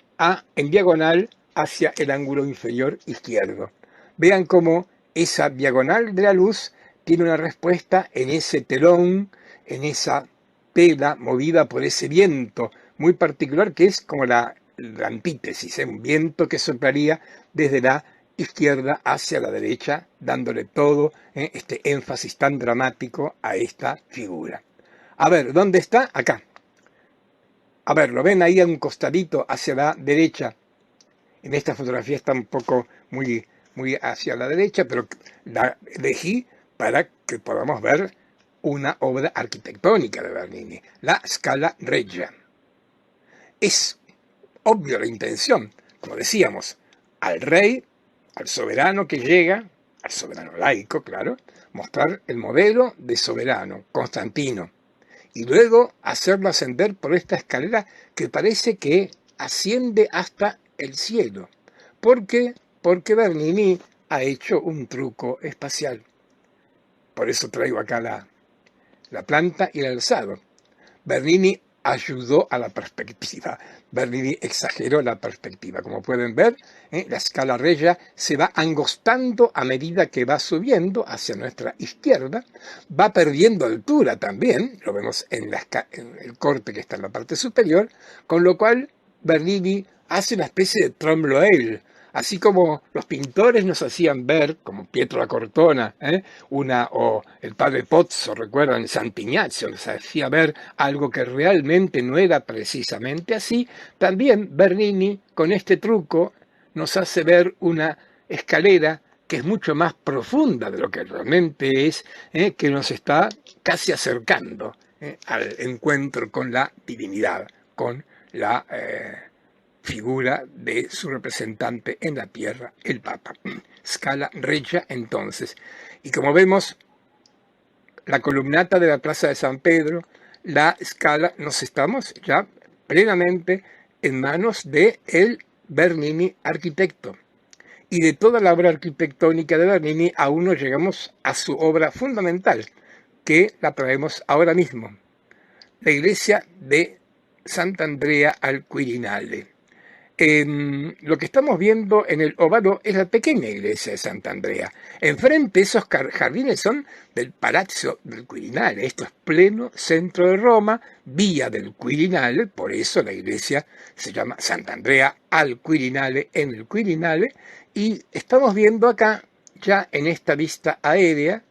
en diagonal hacia el ángulo inferior izquierdo. Vean cómo esa diagonal de la luz tiene una respuesta en ese telón, en esa tela movida por ese viento muy particular que es como la antítesis, un viento que soplaría desde la izquierda hacia la derecha, dándole todo este énfasis tan dramático a esta figura. A ver, ¿dónde está? Acá. A ver, ¿lo ven ahí a un costadito hacia la derecha? En esta fotografía está un poco muy hacia la derecha, pero la elegí para que podamos ver una obra arquitectónica de Bernini, la Scala Regia. Es obvio la intención, como decíamos, al rey, al soberano que llega, al soberano laico, claro, mostrar el modelo de soberano, Constantino, y luego hacerlo ascender por esta escalera que parece que asciende hasta el cielo. ¿Por qué? Porque Bernini ha hecho un truco espacial. Por eso traigo acá la planta y el alzado. Bernini ayudó a la perspectiva. Bernini exageró la perspectiva. Como pueden ver, la Scala Regia se va angostando a medida que va subiendo hacia nuestra izquierda, va perdiendo altura también, lo vemos en el corte que está en la parte superior, con lo cual Bernini hace una especie de trompe-l'œil. Así como los pintores nos hacían ver, como Pietro la Cortona, o el padre Pozzo, recuerdan, Sant'Ignazio, nos hacía ver algo que realmente no era precisamente así, también Bernini, con este truco, nos hace ver una escalera que es mucho más profunda de lo que realmente es, que nos está casi acercando al encuentro con la divinidad, con la figura de su representante en la tierra, el Papa. Scala Regia, entonces. Y como vemos, la columnata de la Plaza de San Pedro, la Scala, nos estamos ya plenamente en manos de el Bernini arquitecto. Y de toda la obra arquitectónica de Bernini aún no llegamos a su obra fundamental, que la traemos ahora mismo. La iglesia de Sant'Andrea al Quirinale. Lo que estamos viendo en el óvalo es la pequeña iglesia de Sant'Andrea. Enfrente esos jardines son del Palazzo del Quirinale. Esto es pleno centro de Roma, vía del Quirinale, por eso la iglesia se llama Sant'Andrea al Quirinale, en el Quirinale. Y estamos viendo acá, ya en esta vista aérea,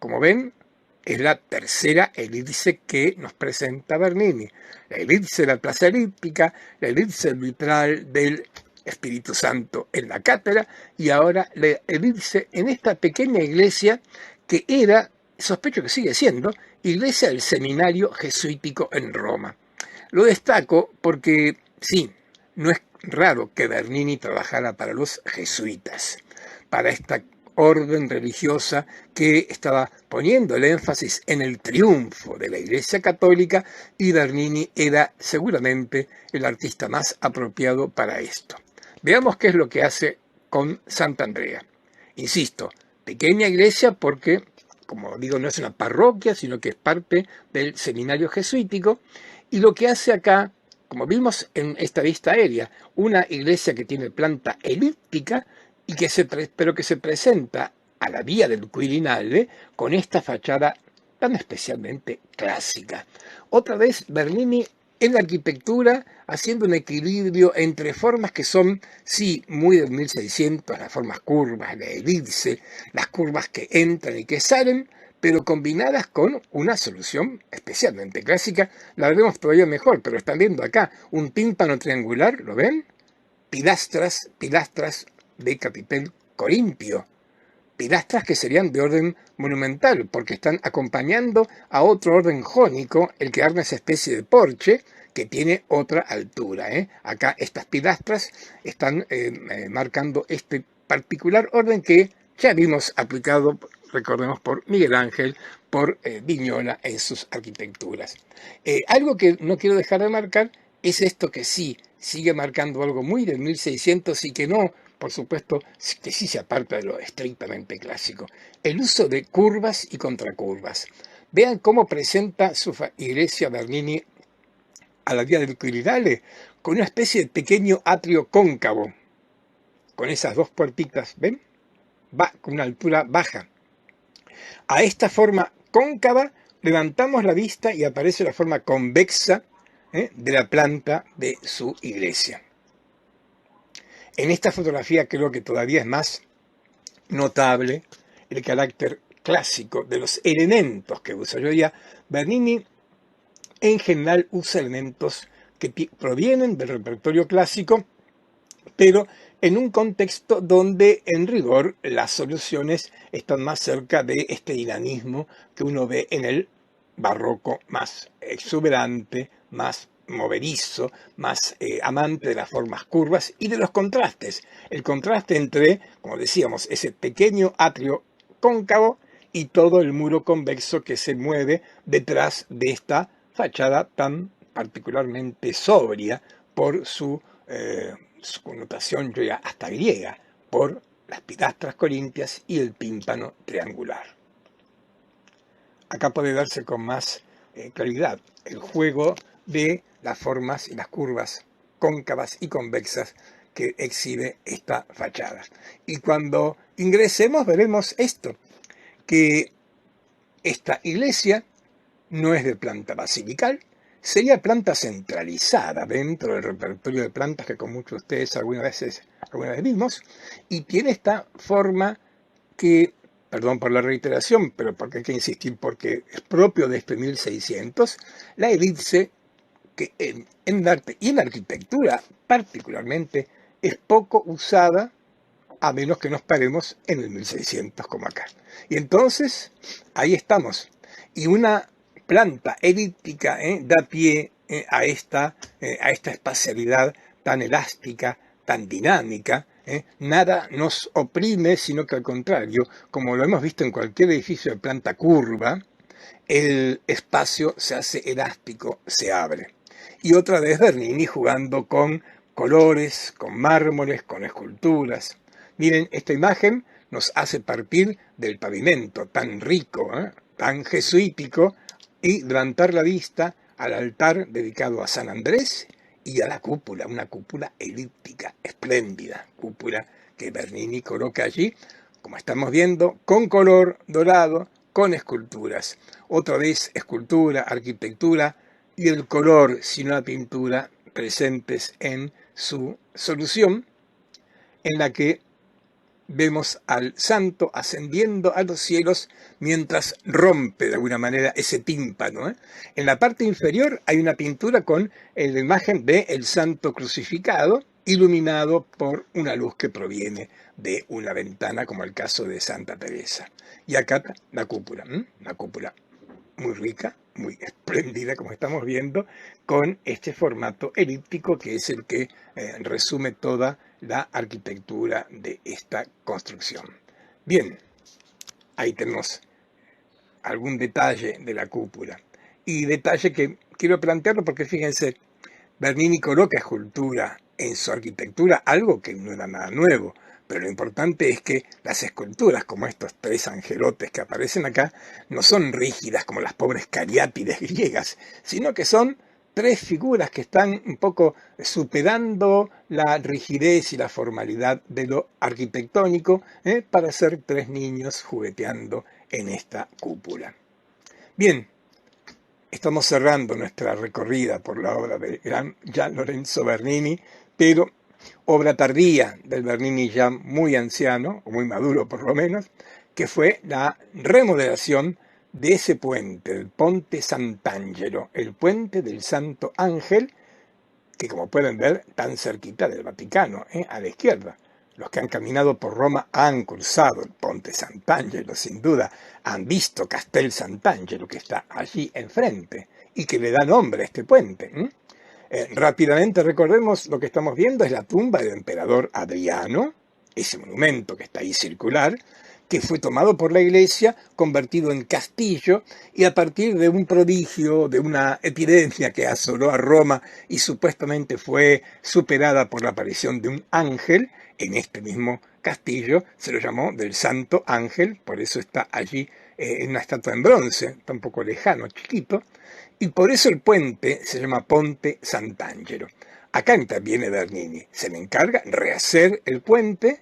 como ven, es la tercera elipse que nos presenta Bernini. La elipse de la Plaza Elíptica, la elipse vitral del Espíritu Santo en la cátedra y ahora la elipse en esta pequeña iglesia que era, sospecho que sigue siendo, iglesia del seminario jesuítico en Roma. Lo destaco porque, sí, no es raro que Bernini trabajara para los jesuitas, para esta orden religiosa que estaba poniendo el énfasis en el triunfo de la Iglesia Católica, y Bernini era seguramente el artista más apropiado para esto. Veamos qué es lo que hace con Sant'Andrea. Insisto, pequeña iglesia porque, como digo, no es una parroquia, sino que es parte del seminario jesuítico, y lo que hace acá, como vimos en esta vista aérea, una iglesia que tiene planta elíptica, y pero que se presenta a la vía del Quirinale con esta fachada tan especialmente clásica. Otra vez Bernini en la arquitectura haciendo un equilibrio entre formas que son, sí, muy del 1600, las formas curvas, la elipse, las curvas que entran y que salen, pero combinadas con una solución especialmente clásica. La veremos todavía mejor, pero están viendo acá un tímpano triangular, ¿lo ven? Pilastras de capitel corintio, pilastras que serían de orden monumental, porque están acompañando a otro orden jónico, el que arma esa especie de porche, que tiene otra altura. Acá estas pilastras están marcando este particular orden que ya vimos aplicado, recordemos, por Miguel Ángel, por Vignola en sus arquitecturas. Algo que no quiero dejar de marcar es esto que sí sigue marcando algo muy del 1600 y que no, por supuesto, que sí se aparta de lo estrictamente clásico. El uso de curvas y contracurvas. Vean cómo presenta su iglesia Bernini a la vía del Quirinale con una especie de pequeño atrio cóncavo, con esas dos puertitas, ¿ven? Va con una altura baja. A esta forma cóncava levantamos la vista y aparece la forma convexa de la planta de su iglesia. En esta fotografía creo que todavía es más notable el carácter clásico de los elementos que usa. Yo diría, Bernini en general usa elementos que provienen del repertorio clásico, pero en un contexto donde en rigor las soluciones están más cerca de este dinamismo que uno ve en el barroco más exuberante, más movedizo, más amante de las formas curvas y de los contrastes. El contraste entre, como decíamos, ese pequeño atrio cóncavo y todo el muro convexo que se mueve detrás de esta fachada tan particularmente sobria por su connotación ya hasta griega, por las pilastras corintias y el tímpano triangular. Acá puede verse con más claridad el juego de las formas y las curvas cóncavas y convexas que exhibe esta fachada. Y cuando ingresemos veremos esto, que esta iglesia no es de planta basilical, sería planta centralizada dentro del repertorio de plantas que con muchos de ustedes alguna vez vimos, y tiene esta forma que, perdón por la reiteración, pero porque hay que insistir porque es propio de este 1600, la elipse que en arte y en arquitectura particularmente es poco usada a menos que nos paremos en el 1600 como acá. Y entonces, ahí estamos. Y una planta elíptica da pie a esta espacialidad tan elástica, tan dinámica. Nada nos oprime, sino que al contrario, como lo hemos visto en cualquier edificio de planta curva, el espacio se hace elástico, se abre. Y otra vez Bernini jugando con colores, con mármoles, con esculturas. Miren, esta imagen nos hace partir del pavimento tan rico, tan jesuítico, y levantar la vista al altar dedicado a San Andrés y a la cúpula, una cúpula elíptica, espléndida, cúpula que Bernini coloca allí, como estamos viendo, con color dorado, con esculturas. Otra vez escultura, arquitectura y el color, sino la pintura, presentes en su solución, en la que vemos al santo ascendiendo a los cielos mientras rompe de alguna manera ese tímpano. En la parte inferior hay una pintura con la imagen del santo crucificado, iluminado por una luz que proviene de una ventana, como el caso de Santa Teresa. Y acá la cúpula, una cúpula muy rica, muy espléndida, como estamos viendo, con este formato elíptico que es el que resume toda la arquitectura de esta construcción. Bien, ahí tenemos algún detalle de la cúpula. Y detalle que quiero plantearlo porque fíjense, Bernini coloca escultura en su arquitectura, algo que no era nada nuevo, pero lo importante es que las esculturas, como estos tres angelotes que aparecen acá, no son rígidas como las pobres cariátides griegas, sino que son tres figuras que están un poco superando la rigidez y la formalidad de lo arquitectónico para ser tres niños jugueteando en esta cúpula. Bien, estamos cerrando nuestra recorrida por la obra del gran Gian Lorenzo Bernini, pero obra tardía del Bernini ya muy anciano, o muy maduro por lo menos, que fue la remodelación de ese puente, el Ponte Sant'Angelo, el puente del Santo Ángel, que como pueden ver, tan cerquita del Vaticano, a la izquierda. Los que han caminado por Roma han cruzado el Ponte Sant'Angelo, sin duda, han visto Castel Sant'Angelo, que está allí enfrente, y que le da nombre a este puente. Rápidamente recordemos lo que estamos viendo, es la tumba del emperador Adriano, ese monumento que está ahí circular, que fue tomado por la iglesia, convertido en castillo, y a partir de un prodigio, de una epidemia que asoló a Roma y supuestamente fue superada por la aparición de un ángel, en este mismo castillo se lo llamó del Santo Ángel, por eso está allí en una estatua en bronce, está un poco lejano, chiquito, y por eso el puente se llama Ponte Sant'Angelo. Acá interviene Bernini, se le encarga rehacer el puente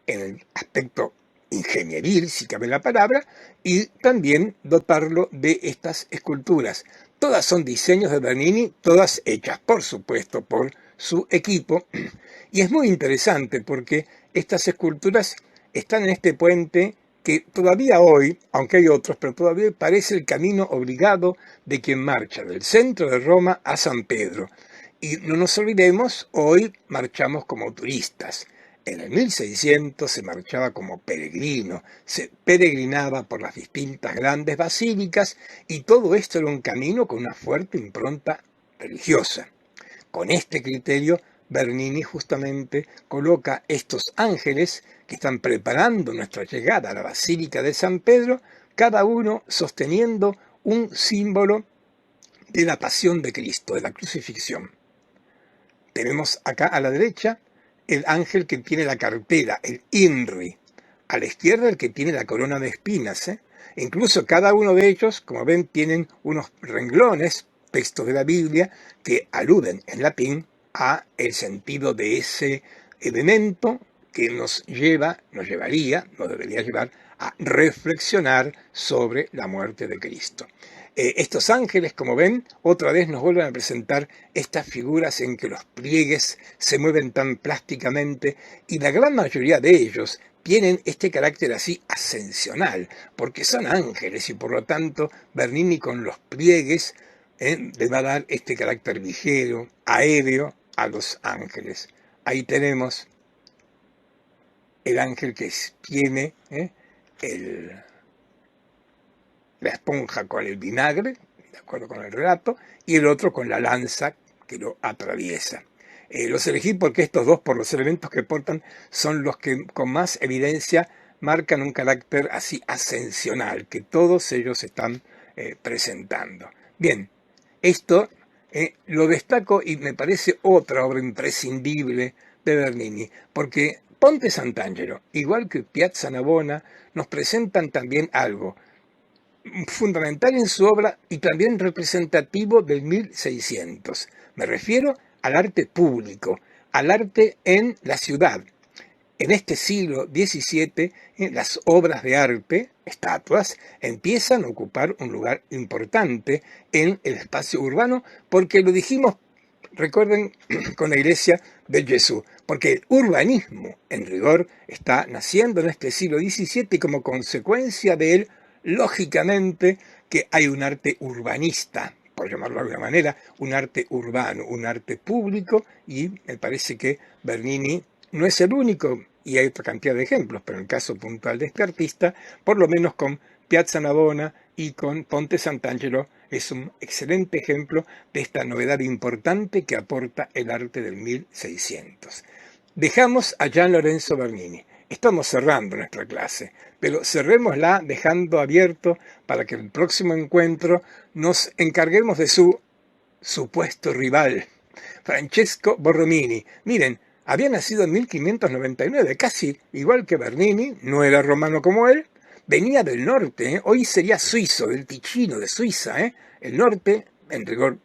en el aspecto ingenieril, si cabe la palabra, y también dotarlo de estas esculturas. Todas son diseños de Bernini, todas hechas, por supuesto, por su equipo, y es muy interesante porque estas esculturas están en este puente que todavía hoy, aunque hay otros, pero todavía parece el camino obligado de quien marcha del centro de Roma a San Pedro. Y no nos olvidemos, hoy marchamos como turistas. En el 1600 se marchaba como peregrino, se peregrinaba por las distintas grandes basílicas y todo esto era un camino con una fuerte impronta religiosa. Con este criterio, Bernini justamente coloca estos ángeles que están preparando nuestra llegada a la Basílica de San Pedro, cada uno sosteniendo un símbolo de la pasión de Cristo, de la crucifixión. Tenemos acá a la derecha el ángel que tiene la cartera, el INRI. A la izquierda el que tiene la corona de espinas. Incluso cada uno de ellos, como ven, tienen unos renglones, textos de la Biblia, que aluden en latín a el sentido de ese elemento que nos llevaría, nos debería llevar a reflexionar sobre la muerte de Cristo. Estos ángeles, como ven, otra vez nos vuelven a presentar estas figuras en que los pliegues se mueven tan plásticamente y la gran mayoría de ellos tienen este carácter así ascensional, porque son ángeles y por lo tanto Bernini con los pliegues le va a dar este carácter ligero, aéreo a los ángeles. Ahí tenemos el ángel que tiene la esponja con el vinagre, de acuerdo con el relato, y el otro con la lanza que lo atraviesa. Los elegí porque estos dos, por los elementos que portan, son los que con más evidencia marcan un carácter así ascensional, que todos ellos están presentando. Bien, esto lo destaco y me parece otra obra imprescindible de Bernini, porque Ponte Sant'Angelo, igual que Piazza Navona, nos presentan también algo fundamental en su obra y también representativo del 1600. Me refiero al arte público, al arte en la ciudad. En este siglo XVII, las obras de arte, estatuas, empiezan a ocupar un lugar importante en el espacio urbano, porque lo dijimos, recuerden, con la iglesia de Jesús, porque el urbanismo, en rigor, está naciendo en este siglo XVII y como consecuencia de él, lógicamente que hay un arte urbanista, por llamarlo de alguna manera, un arte urbano, un arte público, y me parece que Bernini no es el único, y hay otra cantidad de ejemplos, pero en el caso puntual de este artista, por lo menos con Piazza Navona y con Ponte Sant'Angelo, es un excelente ejemplo de esta novedad importante que aporta el arte del 1600. Dejamos a Gian Lorenzo Bernini. Estamos cerrando nuestra clase, pero cerrémosla dejando abierto para que en el próximo encuentro nos encarguemos de su supuesto rival, Francesco Borromini. Miren, había nacido en 1599, casi igual que Bernini, no era romano como él, venía del norte, hoy sería suizo, del Ticino, de Suiza, el norte, en rigor,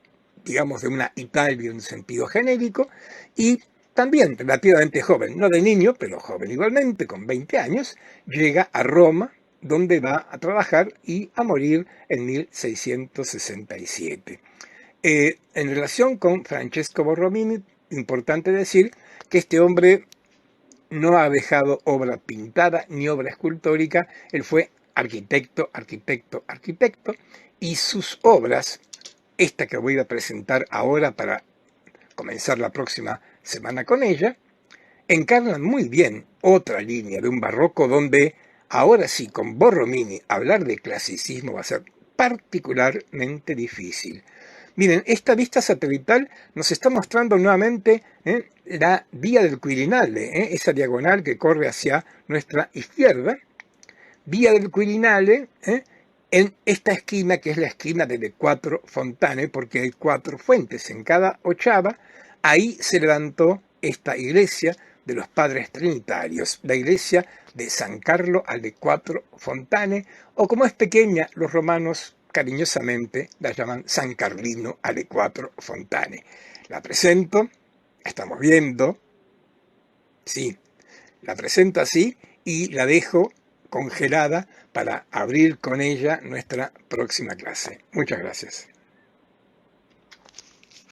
digamos, de una Italia en un sentido genérico, y también relativamente joven, no de niño, pero joven igualmente, con 20 años, llega a Roma, donde va a trabajar y a morir en 1667. En relación con Francesco Borromini, importante decir que este hombre no ha dejado obra pintada ni obra escultórica, él fue arquitecto, y sus obras, esta que voy a presentar ahora para comenzar la próxima semana con ella, encarnan muy bien otra línea de un barroco donde, ahora sí, con Borromini, hablar de clasicismo va a ser particularmente difícil. Miren, esta vista satelital nos está mostrando nuevamente la vía del Quirinale, esa diagonal que corre hacia nuestra izquierda, vía del Quirinale, en esta esquina que es la esquina de Le Quattro Fontane, porque hay 4 fuentes en cada ochava. Ahí se levantó esta iglesia de los Padres Trinitarios, la iglesia de San Carlo alle Quattro Fontane, o como es pequeña, los romanos cariñosamente la llaman San Carlino alle Quattro Fontane. La presento, estamos viendo, sí, la presento así y la dejo congelada para abrir con ella nuestra próxima clase. Muchas gracias.